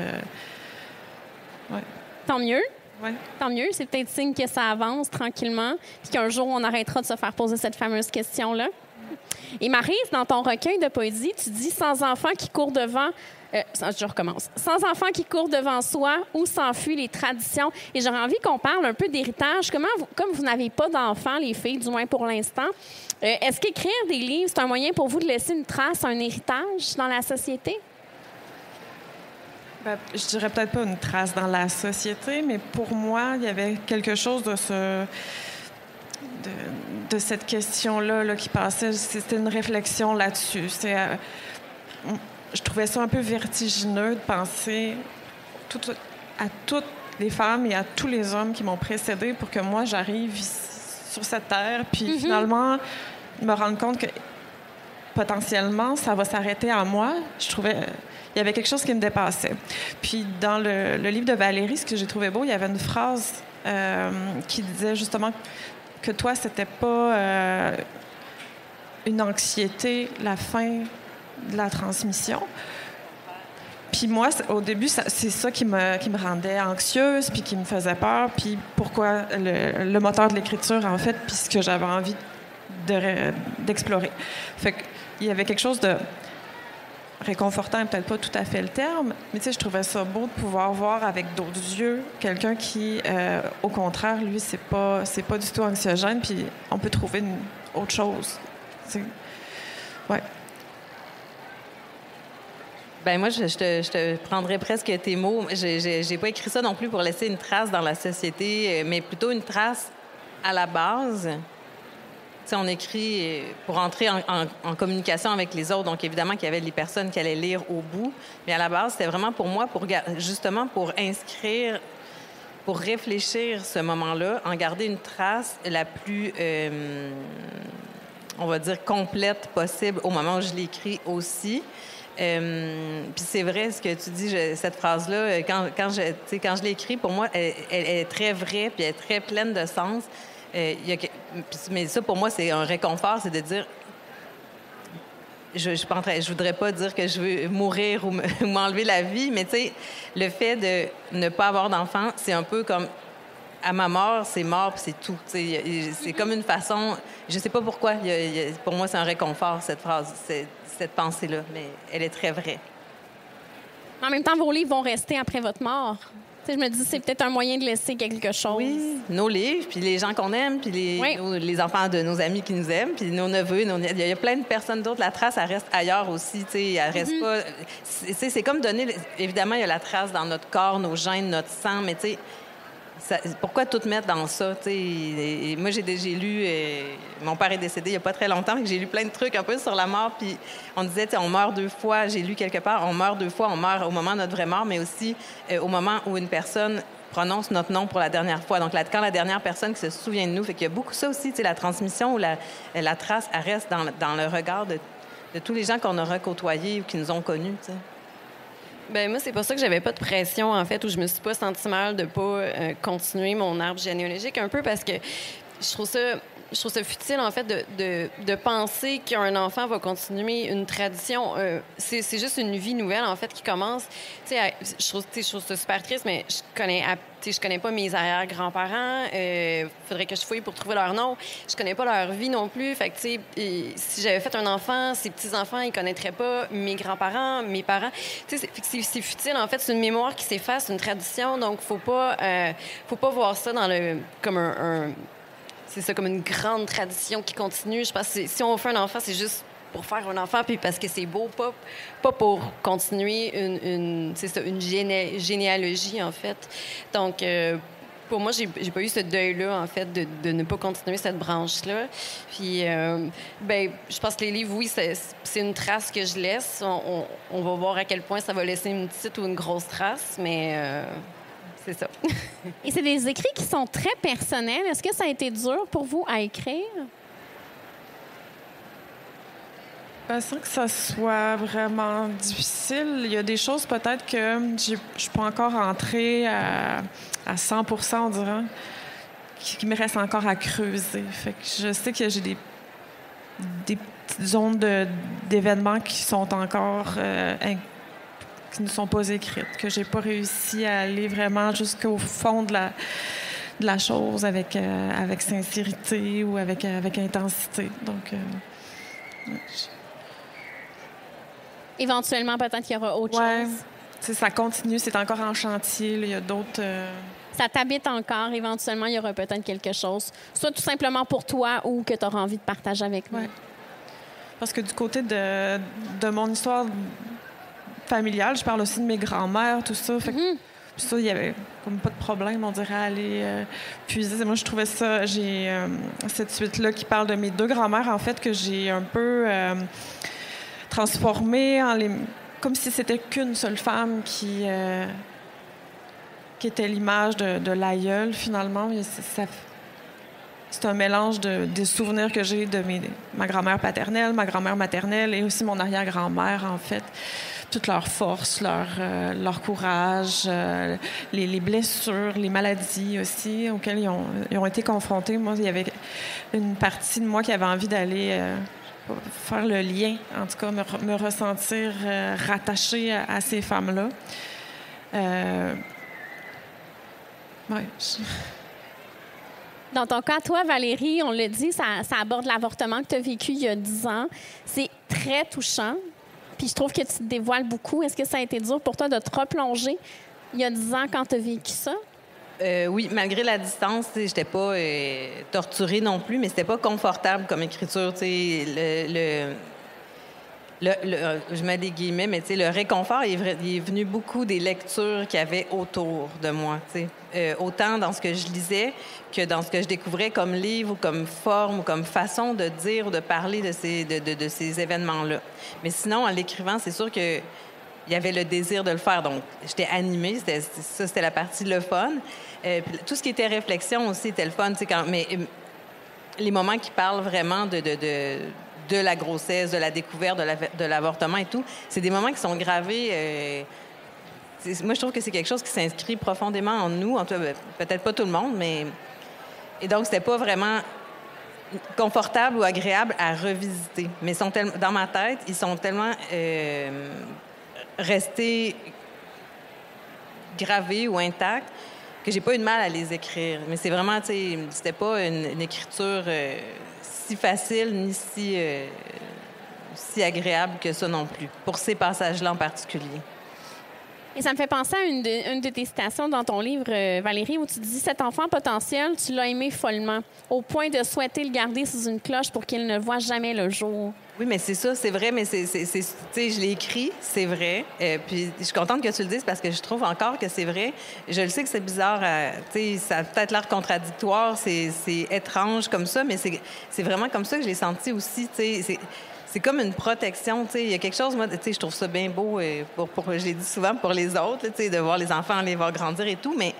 Speaker 5: ouais.
Speaker 2: Tant mieux.
Speaker 5: Ouais.
Speaker 2: Tant mieux. C'est peut-être signe que ça avance tranquillement, puis qu'un jour, on arrêtera de se faire poser cette fameuse question-là. Et Maryse, dans ton recueil de poésie, tu dis « Sans enfant qui court devant... je recommence. « Sans enfant qui court devant soi, où s'enfuient les traditions. » Et j'aurais envie qu'on parle un peu d'héritage. Comme vous n'avez pas d'enfants, les filles, du moins pour l'instant, est-ce qu'écrire des livres, c'est un moyen pour vous de laisser une trace, un héritage dans la société?
Speaker 5: Je dirais peut-être pas une trace dans la société, mais pour moi, il y avait quelque chose de cette question-là là, qui passait. C'était une réflexion là-dessus. Je trouvais ça un peu vertigineux de penser à toutes les femmes et à tous les hommes qui m'ont précédée pour que moi, j'arrive sur cette terre, puis finalement, me rendre compte que potentiellement, ça va s'arrêter à moi. Je trouvais... Il y avait quelque chose qui me dépassait. Puis dans le livre de Valérie, ce que j'ai trouvé beau, il y avait une phrase qui disait justement que toi, c'était pas une anxiété, la fin de la transmission. Puis moi, au début, c'est ça qui me rendait anxieuse, puis qui me faisait peur, puis pourquoi le moteur de l'écriture, en fait, puis ce que j'avais envie d'explorer. Fait qu'il y avait quelque chose de réconfortant, peut-être pas tout à fait le terme, mais tu sais, je trouvais ça beau de pouvoir voir avec d'autres yeux quelqu'un qui, au contraire, lui, c'est pas du tout anxiogène, puis on peut trouver autre chose. T'sais. Ouais.
Speaker 3: Ben moi, je te prendrais presque tes mots. J'ai pas écrit ça non plus pour laisser une trace dans la société, mais plutôt une trace à la base. Tu sais, on écrit pour entrer en communication avec les autres. Donc, évidemment qu'il y avait les personnes qui allaient lire au bout. Mais à la base, c'était vraiment pour moi, justement pour inscrire, pour réfléchir ce moment-là, en garder une trace la plus, on va dire, complète possible au moment où je l'écris aussi. Puis c'est vrai ce que tu dis, cette phrase-là, quand je l'ai écrite, pour moi, elle est très vraie, puis elle est très pleine de sens. Mais ça, pour moi, c'est un réconfort, c'est de dire... Je voudrais pas dire que je veux mourir ou m'enlever la vie, mais tu sais, le fait de ne pas avoir d'enfant, c'est un peu comme... À ma mort, c'est mort, puis c'est tout. C'est comme une façon... Je sais pas pourquoi. Pour moi, c'est un réconfort, cette phrase, cette pensée-là, mais elle est très vraie.
Speaker 2: En même temps, vos livres vont rester après votre mort. T'sais, je me dis, c'est peut-être un moyen de laisser quelque chose.
Speaker 3: Oui, nos livres, puis les gens qu'on aime, puis les enfants de nos amis qui nous aiment, puis nos neveux. Il y a plein de personnes d'autres. La trace, elle reste ailleurs aussi. Elle reste pas... C'est comme donner... Évidemment, il y a la trace dans notre corps, nos gènes, notre sang, mais tu sais... pourquoi tout mettre dans ça? Et moi, j'ai lu... mon père est décédé il n'y a pas très longtemps, et j'ai lu plein de trucs un peu sur la mort. Puis on disait, on meurt 2 fois. J'ai lu quelque part, on meurt 2 fois. On meurt au moment de notre vraie mort, mais aussi au moment où une personne prononce notre nom pour la dernière fois. Donc, quand la dernière personne qui se souvient de nous, fait qu'il y a beaucoup ça aussi, la transmission ou la trace, elle reste dans le regard de tous les gens qu'on aura côtoyés ou qui nous ont connus, t'sais.
Speaker 4: Ben moi, c'est pour ça que j'avais pas de pression, en fait, où je me suis pas sentie mal de pas continuer mon arbre généalogique, un peu parce que je trouve ça futile, en fait, de penser qu'un enfant va continuer une tradition. C'est juste une vie nouvelle, en fait, qui commence. Tu sais, je trouve ça super triste, mais je connais pas mes arrière-grands-parents. Faudrait que je fouille pour trouver leur nom. Je connais pas leur vie non plus. Fait que, tu sais, si j'avais fait un enfant, ses petits-enfants, ils connaîtraient pas mes grands-parents, mes parents. Tu sais, c'est futile, en fait. C'est une mémoire qui s'efface, une tradition. Donc, faut pas voir ça c'est ça, comme une grande tradition qui continue. Je pense que si on fait un enfant, c'est juste pour faire un enfant, puis parce que c'est beau, pas pour continuer une généalogie, en fait. Donc, pour moi, j'ai pas eu ce deuil-là, en fait, de ne pas continuer cette branche-là. Puis, je pense que les livres, oui, c'est une trace que je laisse. On va voir à quel point ça va laisser une petite ou une grosse trace, mais... c'est ça.
Speaker 2: Et c'est des écrits qui sont très personnels. Est-ce que ça a été dur pour vous à écrire?
Speaker 5: Sans que ça soit vraiment difficile, il y a des choses peut-être que je suis pas encore entrée à 100%, on dirait, qui me restent encore à creuser. Fait que je sais que j'ai des petites zones d'événements qui sont encore... qui ne sont pas écrites, que j'ai pas réussi à aller vraiment jusqu'au fond de la chose avec sincérité ou avec intensité. Donc,
Speaker 2: éventuellement, peut-être qu'il y aura autre chose.
Speaker 5: Ça continue, c'est encore en chantier. Là, il y a d'autres...
Speaker 2: Ça t'habite encore. Éventuellement, il y aura peut-être quelque chose, soit tout simplement pour toi ou que tu auras envie de partager avec nous.
Speaker 5: Parce que du côté de mon histoire... familiale. Je parle aussi de mes grands-mères, tout ça. Fait que, ça, il y avait comme pas de problème, on dirait, à aller puiser. Moi, je trouvais ça... J'ai cette suite-là qui parle de mes 2 grands-mères, en fait, que j'ai un peu transformée comme si c'était qu'une seule femme qui était l'image de l'aïeul, finalement. C'est un mélange des souvenirs que j'ai de ma grand-mère paternelle, ma grand-mère maternelle et aussi mon arrière-grand-mère, en fait. Toute leur force, leur courage, les blessures, les maladies aussi auxquelles ils ont été confrontés. Moi, il y avait une partie de moi qui avait envie d'aller faire le lien, en tout cas me ressentir rattachée à ces femmes-là.
Speaker 2: Dans ton cas, toi, Valérie, on l'a dit, ça aborde l'avortement que tu as vécu il y a 10 ans. C'est très touchant. Puis je trouve que tu te dévoiles beaucoup. Est-ce que ça a été dur pour toi de te replonger il y a 10 ans quand tu as vécu ça?
Speaker 3: Oui, malgré la distance, je n'étais pas torturée non plus, mais c'était pas confortable comme écriture. je mets des guillemets, mais tu sais, le réconfort, il est venu beaucoup des lectures qu'il y avait autour de moi, tu sais. Autant dans ce que je lisais que dans ce que je découvrais comme livre ou comme forme ou comme façon de dire ou de parler de ces événements-là. Mais sinon, en l'écrivant, c'est sûr que il y avait le désir de le faire. Donc, j'étais animée. C'était la partie le fun. Puis tout ce qui était réflexion aussi était le fun. Tu sais, mais les moments qui parlent vraiment de la grossesse, de la découverte, de l'avortement et tout, c'est des moments qui sont gravés. Moi, je trouve que c'est quelque chose qui s'inscrit profondément en nous. En tout cas, peut-être pas tout le monde, mais... Et donc, c'était pas vraiment confortable ou agréable à revisiter. Mais dans ma tête, ils sont tellement restés gravés ou intacts que j'ai pas eu de mal à les écrire. Mais c'est vraiment, tu sais, c'était pas une écriture si facile ni si agréable que ça non plus, pour ces passages-là en particulier.
Speaker 2: Et ça me fait penser à une de tes citations dans ton livre, Valérie, où tu dis « Cet enfant potentiel, tu l'as aimé follement, au point de souhaiter le garder sous une cloche pour qu'il ne voie jamais le jour. »
Speaker 3: Oui, mais c'est ça, c'est vrai, mais tu sais, je l'ai écrit, c'est vrai. Puis je suis contente que tu le dises parce que je trouve encore que c'est vrai. Je le sais que c'est bizarre, tu sais, ça a peut-être l'air contradictoire, c'est étrange comme ça, mais c'est vraiment comme ça que je l'ai senti aussi, tu sais. C'est comme une protection, tu sais. Il y a quelque chose, moi, tu sais, je trouve ça bien beau, je l'ai dit souvent pour les autres, tu sais, de voir les enfants les voir grandir et tout, mais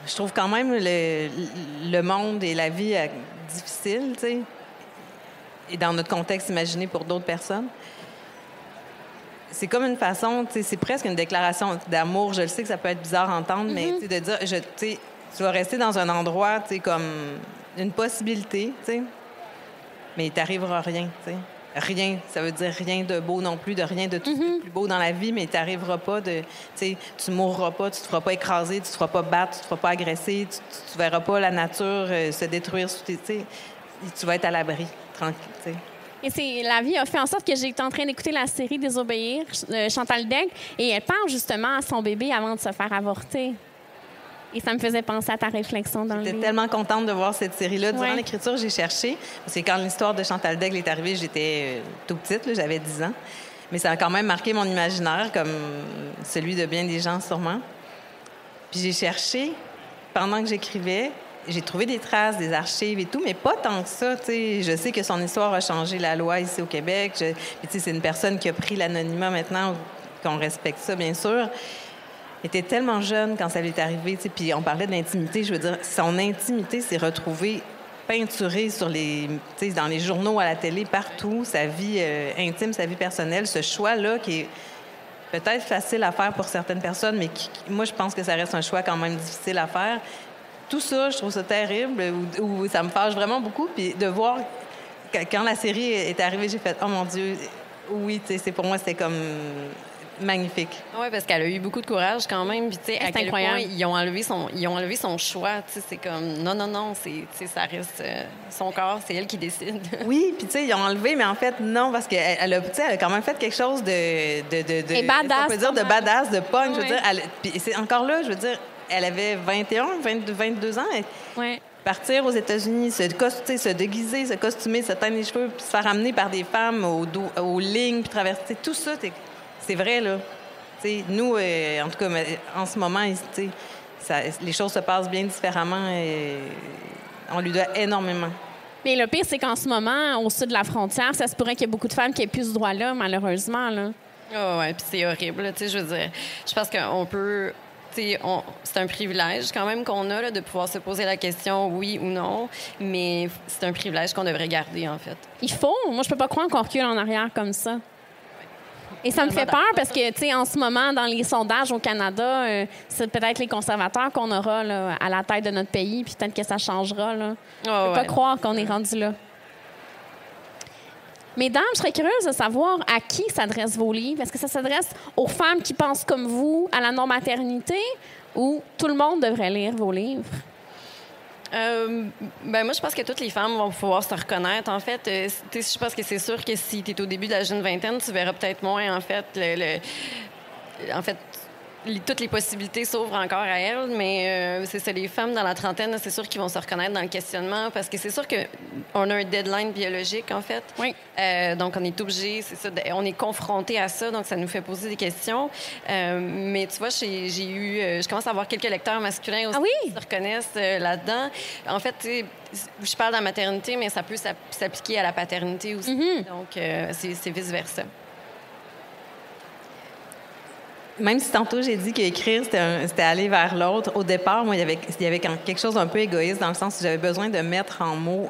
Speaker 3: je trouve quand même le monde et la vie difficile, tu sais, et dans notre contexte imaginé pour d'autres personnes. C'est comme une façon, tu sais, c'est presque une déclaration d'amour. Je le sais que ça peut être bizarre à entendre, mais tu sais, de dire, tu sais, tu vas rester dans un endroit, tu sais, comme une possibilité, tu sais. Mais il t'arrivera rien, tu sais. Rien, ça veut dire rien de beau non plus, de rien de tout de plus beau dans la vie, mais il t'arrivera pas de... Tu sais, tu mourras pas, tu te feras pas écraser, tu te feras pas battre, tu te feras pas agresser, tu verras pas la nature se détruire sous tes... Tu sais, tu vas être à l'abri, tranquille, tu sais.
Speaker 2: Et la vie a fait en sorte que j'étais en train d'écouter la série Désobéir, Chantal Daigle, et elle parle justement à son bébé avant de se faire avorter. Et ça me faisait penser à ta réflexion dans le livre.
Speaker 3: J'étais tellement contente de voir cette série-là. Durant l'écriture, j'ai cherché. Parce que quand l'histoire de Chantal Daigle est arrivée, j'étais tout petite, là, j'avais 10 ans. Mais ça a quand même marqué mon imaginaire, comme celui de bien des gens, sûrement. Puis j'ai cherché, pendant que j'écrivais, j'ai trouvé des traces, des archives et tout, mais pas tant que ça, tu sais. Je sais que son histoire a changé la loi ici au Québec. Puis tu sais, c'est une personne qui a pris l'anonymat maintenant, qu'on respecte ça, bien sûr. Elle était tellement jeune quand ça lui est arrivé, tu sais, puis on parlait de l'intimité. Je veux dire, son intimité s'est retrouvée peinturée sur tu sais, dans les journaux, à la télé, partout. Sa vie intime, sa vie personnelle, ce choix-là qui est peut-être facile à faire pour certaines personnes, mais moi, je pense que ça reste un choix quand même difficile à faire. Tout ça, je trouve ça terrible, ou ça me fâche vraiment beaucoup. Puis de voir, quand la série est arrivée, j'ai fait « Oh mon Dieu, oui, tu sais, pour moi, c'était comme... » magnifique.
Speaker 4: Oui, parce qu'elle a eu beaucoup de courage quand même. Puis, tu sais, à quel point ils ont enlevé son choix. Tu sais, c'est comme, non, ça reste son corps, c'est elle qui décide.
Speaker 3: Oui, puis tu sais, ils ont enlevé, mais en fait, non, parce qu'elle a quand même fait quelque chose
Speaker 2: Et badass.
Speaker 3: On peut dire de badass, de punk, je veux dire. Puis c'est encore là, je veux dire, elle avait 22 ans. Partir aux États-Unis, se déguiser, se costumer, se teindre les cheveux, puis se faire amener par des femmes aux lignes, puis traverser, tout ça, c'est vrai, là. T'sais, nous, en tout cas, en ce moment, les choses se passent bien différemment et on lui doit énormément.
Speaker 2: Mais le pire, c'est qu'en ce moment, au sud de la frontière, ça se pourrait qu'il y ait beaucoup de femmes qui aient plus ce droit-là, malheureusement, là.
Speaker 4: Oh, oui, puis c'est horrible. Je veux dire, je pense qu'on peut... c'est un privilège quand même qu'on a là, de pouvoir se poser la question oui ou non, mais c'est un privilège qu'on devrait garder, en fait.
Speaker 2: Il faut. Moi, je peux pas croire qu'on recule en arrière comme ça. Et ça me fait peur parce que, tu sais, en ce moment, dans les sondages au Canada, c'est peut-être les conservateurs qu'on aura là, à la tête de notre pays, puis peut-être que ça changera. Là. Je peux pas croire qu'on est rendu là. Mesdames, je serais curieuse de savoir à qui s'adressent vos livres. Est-ce que ça s'adresse aux femmes qui pensent comme vous à la non-maternité ou tout le monde devrait lire vos livres?
Speaker 4: Moi, je pense que toutes les femmes vont pouvoir se reconnaître. En fait, je pense que c'est sûr que si tu es au début de la jeune vingtaine, tu verras peut-être moins, en fait, toutes les possibilités s'ouvrent encore à elle, mais c'est ça, les femmes dans la trentaine, c'est sûr qu'ils vont se reconnaître dans le questionnement parce que c'est sûr qu'on a un deadline biologique, en fait.
Speaker 2: Oui.
Speaker 4: Donc, on est obligé, c'est ça, on est confronté à ça, donc ça nous fait poser des questions. Mais tu vois, je commence à avoir quelques lecteurs masculins aussi qui se reconnaissent là-dedans. En fait, tu sais, je parle de la maternité, mais ça peut s'appliquer à la paternité aussi. Donc, c'est vice-versa.
Speaker 3: Même si tantôt j'ai dit qu'écrire, c'était aller vers l'autre, au départ, moi, il y avait quelque chose d'un peu égoïste dans le sens où j'avais besoin de mettre en mots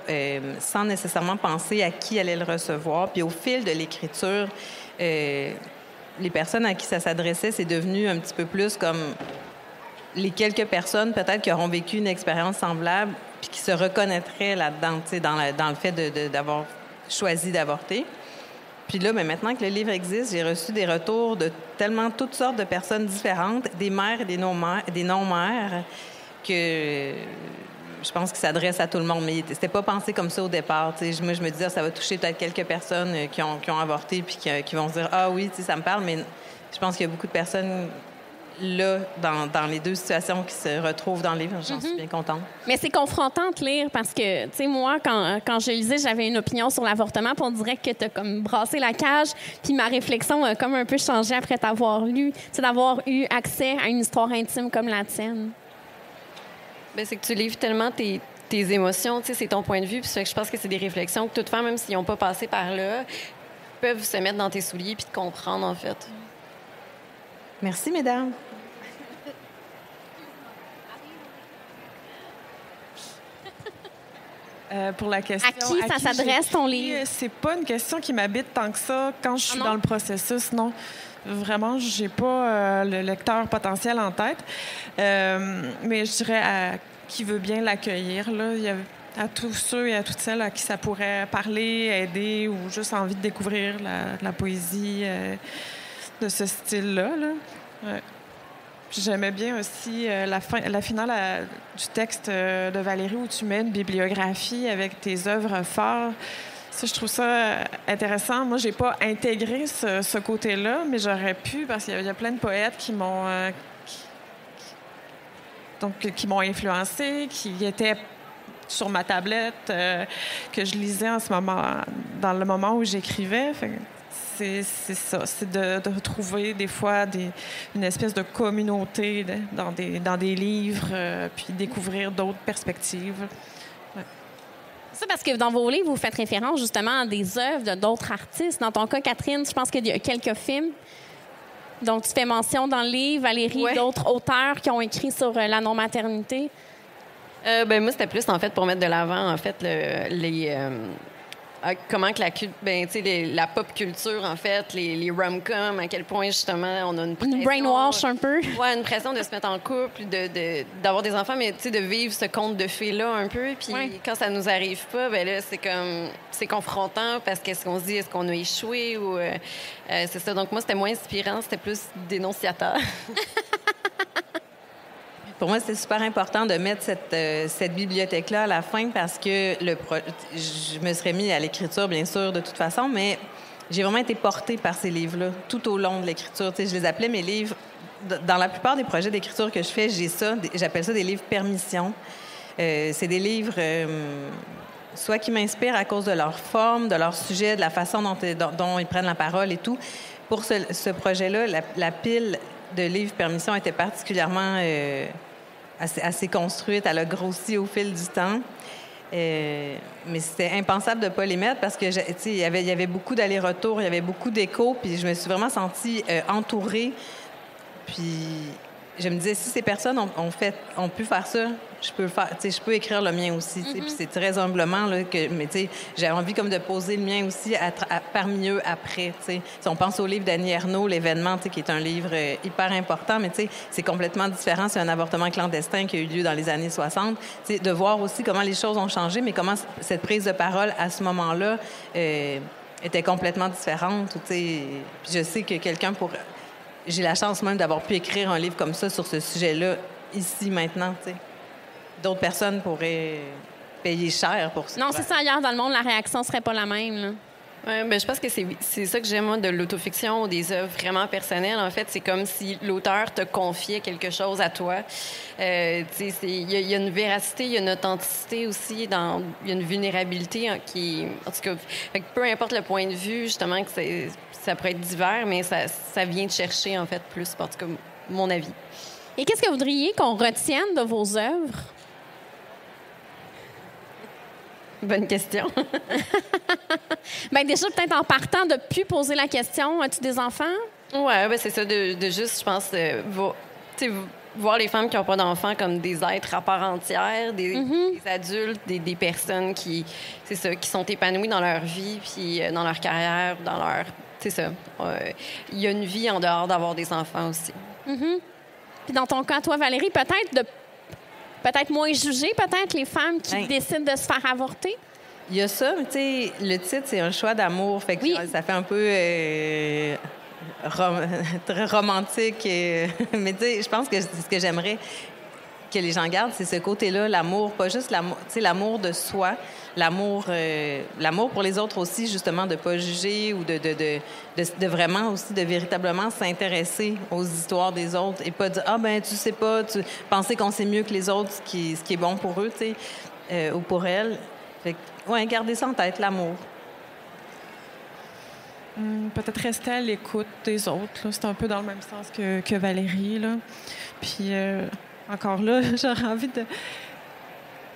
Speaker 3: sans nécessairement penser à qui allait le recevoir. Puis au fil de l'écriture, les personnes à qui ça s'adressait, c'est devenu un petit peu plus comme les quelques personnes peut-être qui auront vécu une expérience semblable puis qui se reconnaîtraient là-dedans, tu sais, dans le fait d'avoir choisi d'avorter. Puis là, mais maintenant que le livre existe, j'ai reçu des retours de tellement toutes sortes de personnes différentes, des mères et des non-mères, que je pense qu'ils s'adressent à tout le monde. Mais c'était pas pensé comme ça au départ. Moi, je me disais, ça va toucher peut-être quelques personnes qui ont avorté puis qui vont se dire, ah oui, ça me parle. Mais je pense qu'il y a beaucoup de personnes là, dans les deux situations qui se retrouvent dans le livre. J'en suis bien contente.
Speaker 2: Mais c'est confrontant de lire parce que, tu sais, moi, quand je lisais, j'avais une opinion sur l'avortement, puis on dirait que tu as comme brassé la cage, puis ma réflexion a comme un peu changé après t'avoir lu, c'est d'avoir eu accès à une histoire intime comme la tienne.
Speaker 4: Bien, c'est que tu livres tellement tes émotions, tu sais, c'est ton point de vue, puis je pense que c'est des réflexions que toutes femmes, même s'ils n'ont pas passé par là, peuvent se mettre dans tes souliers puis te comprendre, en fait.
Speaker 3: Merci, mesdames.
Speaker 5: Pour la question...
Speaker 2: À qui ça s'adresse, ton livre?
Speaker 5: C'est pas une question qui m'habite tant que ça quand je suis dans le processus, non. Vraiment, j'ai pas le lecteur potentiel en tête. Mais je dirais à qui veut bien l'accueillir, là. Il y a à tous ceux et à toutes celles à qui ça pourrait parler, aider ou juste envie de découvrir la poésie de ce style-là, là. Ouais. J'aimais bien aussi la finale du texte de Valérie où tu mets une bibliographie avec tes œuvres phares. Ça, je trouve ça intéressant. Moi, j'ai pas intégré ce côté-là, mais j'aurais pu parce qu'il y a plein de poètes qui m'ont influencé, qui étaient sur ma tablette, que je lisais en ce moment, dans le moment où j'écrivais. C'est ça, c'est de retrouver des fois une espèce de communauté dans des livres, puis découvrir d'autres perspectives. Ouais.
Speaker 2: C'est parce que dans vos livres, vous faites référence justement à des œuvres d'autres artistes. Dans ton cas, Catherine, je pense qu'il y a quelques films dont tu fais mention dans le livre. Valérie, d'autres auteurs qui ont écrit sur la non-maternité.
Speaker 4: Moi, c'était plus, en fait, pour mettre de l'avant, en fait, comment que la pop culture, en fait, les rom-coms, à quel point, justement, on a une pression...
Speaker 2: Une brainwash, un peu.
Speaker 4: Oui, une pression de se mettre en couple, d'avoir des enfants, mais, tu sais, de vivre ce conte de fées-là, un peu. Puis quand ça nous arrive pas, ben là, c'est confrontant parce qu'est-ce qu'on se dit? Est-ce qu'on a échoué? Ou c'est ça. Donc, moi, c'était moins inspirant, c'était plus dénonciateur.
Speaker 3: Pour moi, c'était super important de mettre cette bibliothèque-là à la fin parce que je me serais mis à l'écriture, bien sûr, de toute façon, mais j'ai vraiment été portée par ces livres-là tout au long de l'écriture. Tu sais, je les appelais mes livres. Dans la plupart des projets d'écriture que je fais, j'appelle ça des livres permission. C'est des livres soit qui m'inspirent à cause de leur forme, de leur sujet, de la façon dont ils prennent la parole et tout. Pour ce projet-là, la pile de livres permission était particulièrement... assez construite, elle a grossi au fil du temps. Mais c'était impensable de ne pas les mettre parce que il y avait beaucoup d'allers-retours, il y avait beaucoup d'échos, puis je me suis vraiment sentie entourée. Puis je me disais, si ces personnes ont pu faire ça, je peux le faire. Je peux écrire le mien aussi. Puis c'est très humblement là, mais j'ai envie comme de poser le mien aussi parmi eux après. Si on pense au livre d'Annie Ernaux, L'événement, qui est un livre hyper important, mais c'est complètement différent. C'est un avortement clandestin qui a eu lieu dans les années 60. De voir aussi comment les choses ont changé, mais comment cette prise de parole à ce moment-là était complètement différente. Puis je sais que j'ai la chance même d'avoir pu écrire un livre comme ça sur ce sujet-là, ici, maintenant, D'autres personnes pourraient payer cher pour ça.
Speaker 2: Non, c'est ça, ailleurs dans le monde, la réaction serait pas la même, là.
Speaker 4: Ouais, ben, je pense que c'est ça que j'aime, moi, de l'autofiction ou des œuvres vraiment personnelles. En fait, c'est comme si l'auteur te confiait quelque chose à toi. Il y a une véracité, il y a une authenticité aussi, il y a une vulnérabilité qui... En tout cas, fait que peu importe le point de vue, justement, que ça pourrait être divers, mais ça vient te chercher, en fait, plus, en tout cas, mon avis.
Speaker 2: Et qu'est-ce que vous voudriez qu'on retienne de vos œuvres?
Speaker 4: Bonne question.
Speaker 2: Bien, déjà, peut-être en partant de plus poser la question, as-tu des enfants?
Speaker 4: Oui, ben c'est ça, de juste, je pense, voir les femmes qui n'ont pas d'enfants comme des êtres à part entière, des adultes, des personnes qui sont épanouies dans leur vie, puis dans leur carrière, dans leur... C'est ça. Il y a une vie en dehors d'avoir des enfants aussi.
Speaker 2: Puis dans ton cas, toi, Valérie, peut-être moins juger, peut-être les femmes qui décident de se faire avorter?
Speaker 3: Il y a ça, tu sais, le titre, c'est un choix d'amour. Fait que ça fait un peu très romantique. Mais tu sais, je pense que ce que j'aimerais que les gens gardent, c'est ce côté-là, l'amour, pas juste l'amour, tu sais, l'amour de soi, l'amour pour les autres aussi, justement, de pas juger ou de vraiment aussi, de véritablement s'intéresser aux histoires des autres et pas dire, ah ben tu sais pas, penser qu'on sait mieux que les autres ce qui est bon pour eux, tu sais, ou pour elles. Fait que, garder ça en tête, l'amour.
Speaker 5: Peut-être rester à l'écoute des autres. Là. C'est un peu dans le même sens que Valérie. Là. Puis, encore là, j'aurais envie de...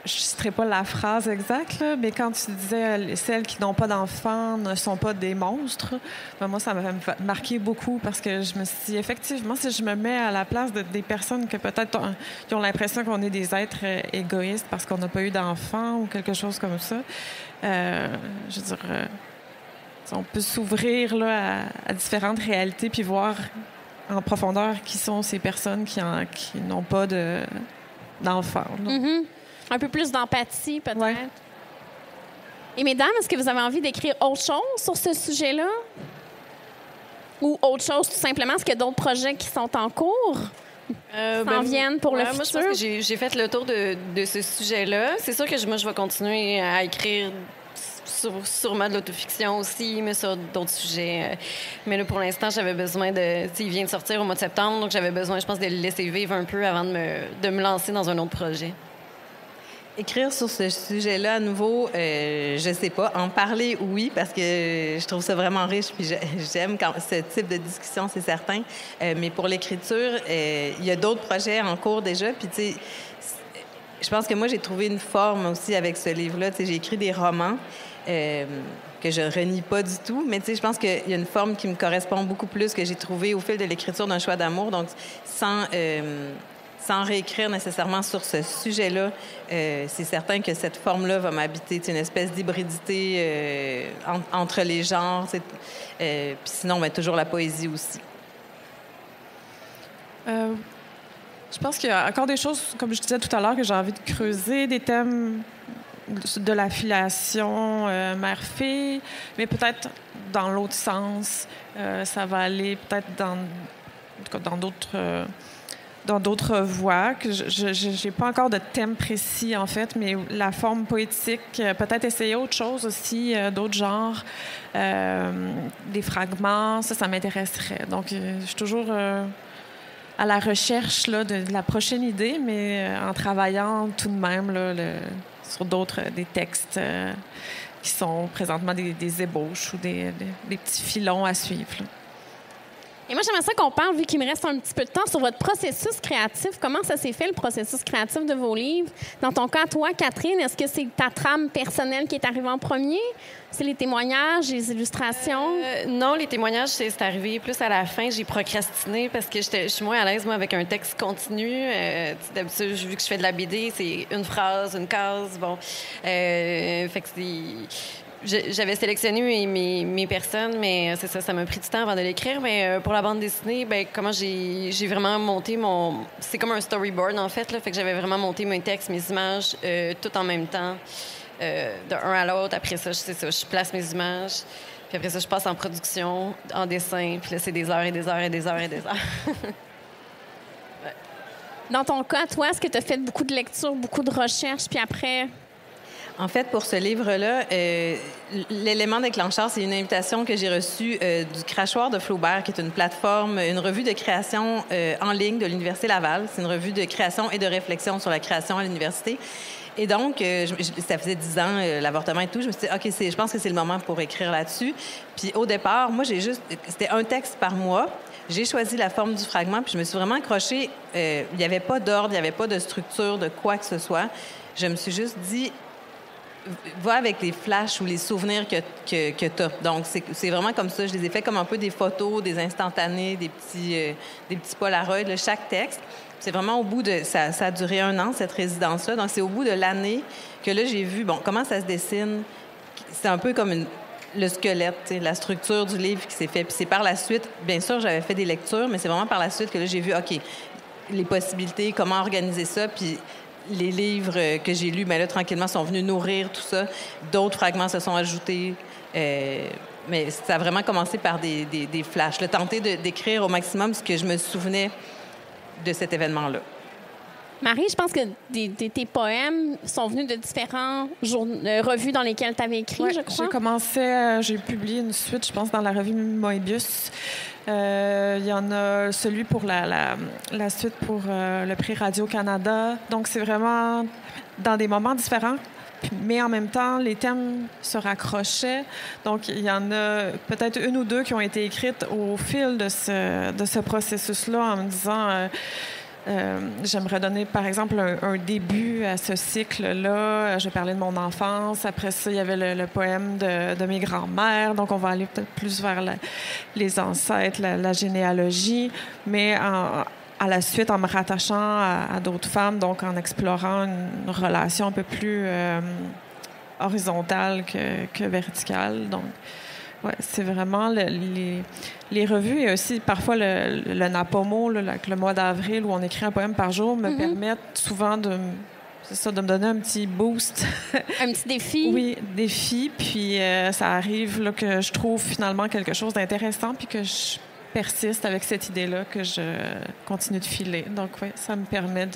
Speaker 5: Je ne citerai pas la phrase exacte, là, mais quand tu disais celles qui n'ont pas d'enfants ne sont pas des monstres, ben moi, ça m'a marqué beaucoup parce que je me suis dit, effectivement, si je me mets à la place des personnes que peut-être qui ont l'impression qu'on est des êtres égoïstes parce qu'on n'a pas eu d'enfants ou quelque chose comme ça, je veux dire, on peut s'ouvrir là, à différentes réalités puis voir en profondeur qui sont ces personnes qui n'ont pas d'enfants.
Speaker 2: Un peu plus d'empathie, peut-être.
Speaker 5: Ouais.
Speaker 2: Et mesdames, est-ce que vous avez envie d'écrire autre chose sur ce sujet-là? Ou autre chose, tout simplement? Est-ce qu'il y a d'autres projets qui sont en cours? S'en viennent pour le futur?
Speaker 4: Moi, je pense que j'ai fait le tour de ce sujet-là. C'est sûr que moi, je vais continuer à écrire sûrement de l'autofiction aussi, mais sur d'autres sujets. Mais là, pour l'instant, j'avais besoin de... Il vient de sortir au mois de septembre, donc j'avais besoin, je pense, de le laisser vivre un peu avant de me lancer dans un autre projet.
Speaker 3: Écrire sur ce sujet-là à nouveau, je sais pas. En parler, oui, parce que je trouve ça vraiment riche, puis j'aime ce type de discussion, c'est certain. Mais pour l'écriture, il y a d'autres projets en cours déjà, puis tu sais, je pense que moi, j'ai trouvé une forme aussi avec ce livre-là. Tu sais, j'ai écrit des romans que je renie pas du tout, mais tu sais, je pense qu'il y a une forme qui me correspond beaucoup plus que j'ai trouvé au fil de l'écriture d'un choix d'amour, donc sans réécrire nécessairement sur ce sujet-là, c'est certain que cette forme-là va m'habiter. C'est une espèce d'hybridité entre les genres. Puis sinon, ben, toujours la poésie aussi.
Speaker 5: Je pense qu'il y a encore des choses, comme je disais tout à l'heure, que j'ai envie de creuser, des thèmes de la filiation mère-fille, mais peut-être dans l'autre sens. Ça va aller peut-être dans d'autres voies. Que je n'ai pas encore de thème précis, en fait, mais la forme poétique, peut-être essayer autre chose aussi, d'autres genres, des fragments, ça m'intéresserait. Donc, je suis toujours à la recherche là, de la prochaine idée, mais en travaillant tout de même là, sur des textes qui sont présentement des ébauches ou des petits filons à suivre. Là.
Speaker 2: Et moi, j'aimerais ça qu'on parle, vu qu'il me reste un petit peu de temps, sur votre processus créatif. Comment ça s'est fait, le processus créatif de vos livres? Dans ton cas, toi, Catherine, est-ce que c'est ta trame personnelle qui est arrivée en premier? C'est les témoignages, les illustrations?
Speaker 4: Non, les témoignages, c'est arrivé plus à la fin. J'ai procrastiné parce que je suis moins à l'aise, moi, avec un texte continu. D'habitude, vu que je fais de la BD, c'est une phrase, une case. Bon. Fait que j'avais sélectionné mes personnes, mais c'est ça m'a pris du temps avant de l'écrire. Mais pour la bande dessinée, ben comment j'ai vraiment monté c'est comme un storyboard, en fait, là. Fait que j'avais vraiment monté mes textes, mes images, tout en même temps, de un à l'autre. Après ça, je place mes images. Puis après ça, je passe en production, en dessin. Puis là, c'est des heures et des heures et des heures et des heures.
Speaker 2: Dans ton cas, toi, est-ce que tu as fait beaucoup de lectures, beaucoup de recherches, puis après...
Speaker 3: En fait, pour ce livre-là, l'élément déclencheur, c'est une invitation que j'ai reçue du Crachoir de Flaubert, qui est une plateforme, une revue de création en ligne de l'Université Laval. C'est une revue de création et de réflexion sur la création à l'université. Et donc, ça faisait 10 ans, l'avortement et tout. Je me suis dit, OK, je pense que c'est le moment pour écrire là-dessus. Puis au départ, moi, c'était un texte par mois. J'ai choisi la forme du fragment, puis je me suis vraiment accrochée. Il n'y avait pas d'ordre, il n'y avait pas de structure, de quoi que ce soit. Je me suis juste dit, va avec les flashs ou les souvenirs que tu as. Donc, c'est vraiment comme ça. Je les ai fait comme un peu des photos, des instantanés, des petits polaroids, là, chaque texte. C'est vraiment au bout de... Ça a duré 1 an, cette résidence-là. Donc, c'est au bout de l'année que là, j'ai vu, comment ça se dessine. C'est un peu comme le squelette, la structure du livre qui s'est fait. Puis c'est par la suite... Bien sûr, j'avais fait des lectures, mais c'est vraiment par la suite que là, j'ai vu, OK, les possibilités, comment organiser ça, puis... Les livres que j'ai lus, bien là, tranquillement, sont venus nourrir tout ça. D'autres fragments se sont ajoutés. Mais ça a vraiment commencé par des flashs. Le tenter d'écrire au maximum ce que je me souvenais de cet événement-là.
Speaker 2: Marie, je pense que tes poèmes sont venus de différentes revues dans lesquelles tu avais écrit, je crois.
Speaker 5: J'ai publié une suite, je pense, dans la revue Moebius. Il y en a celui pour la suite pour le prix Radio-Canada. Donc, c'est vraiment dans des moments différents, mais en même temps, les thèmes se raccrochaient. Donc, il y en a peut-être 1 ou 2 qui ont été écrites au fil de ce processus-là en me disant... j'aimerais donner, par exemple, un début à ce cycle-là. Je parlais de mon enfance. Après ça, il y avait le poème de mes grands-mères. Donc, on va aller peut-être plus vers les ancêtres, la généalogie. Mais à la suite, en me rattachant à d'autres femmes, donc en explorant une relation un peu plus horizontale que verticale. Donc, ouais, c'est vraiment les revues et aussi parfois le NaPoMo, le mois d'avril où on écrit un poème par jour, me permettent souvent de me donner un petit boost.
Speaker 2: Un petit défi.
Speaker 5: Oui, défi. Puis ça arrive là, que je trouve finalement quelque chose d'intéressant puis que je persiste avec cette idée-là, que je continue de filer. Donc oui, ça me permet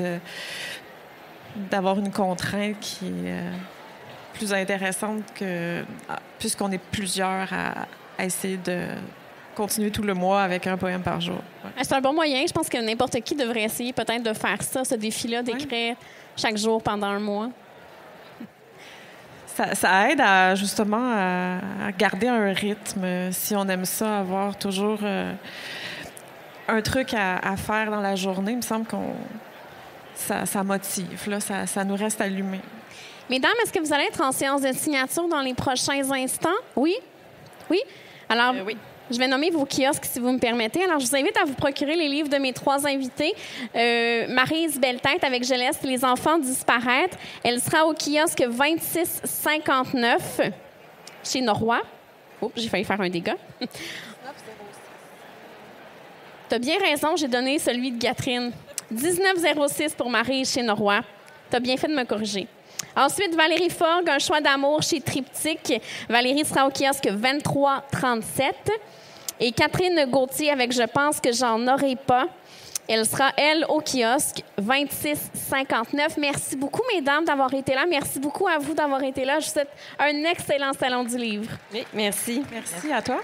Speaker 5: d'avoir une contrainte qui est plus intéressante puisqu'on est plusieurs à essayer de continuer tout le mois avec un poème par jour. Ouais.
Speaker 2: C'est un bon moyen. Je pense que n'importe qui devrait essayer peut-être de faire ça, ce défi-là, d'écrire chaque jour pendant 1 mois.
Speaker 5: Ça aide justement à garder un rythme. Si on aime ça, avoir toujours un truc à faire dans la journée, il me semble ça motive. Là, ça nous reste allumés.
Speaker 2: Mesdames, est-ce que vous allez être en séance de signature dans les prochains instants? Oui? Oui? Alors,
Speaker 4: oui.
Speaker 2: Je vais nommer vos kiosques, si vous me permettez. Alors, je vous invite à vous procurer les livres de mes 3 invités. Maryse Belle-Tête avec Je laisse les enfants disparaître. Elle sera au kiosque 2659 chez Norrois. Oups, j'ai failli faire un dégât. T'as bien raison, j'ai donné celui de Catherine. 1906 pour Maryse chez Norrois. T'as bien fait de me corriger. Ensuite, Valérie Forgue, Un choix d'amour chez Triptyque. Valérie sera au kiosque 2337. Et Catherine Gauthier avec Je pense que j'en aurai pas. Elle sera, elle, au kiosque 2659. Merci beaucoup, mesdames, d'avoir été là. Merci beaucoup à vous d'avoir été là. Je vous souhaite un excellent salon du livre.
Speaker 4: Oui, merci.
Speaker 5: Merci à toi.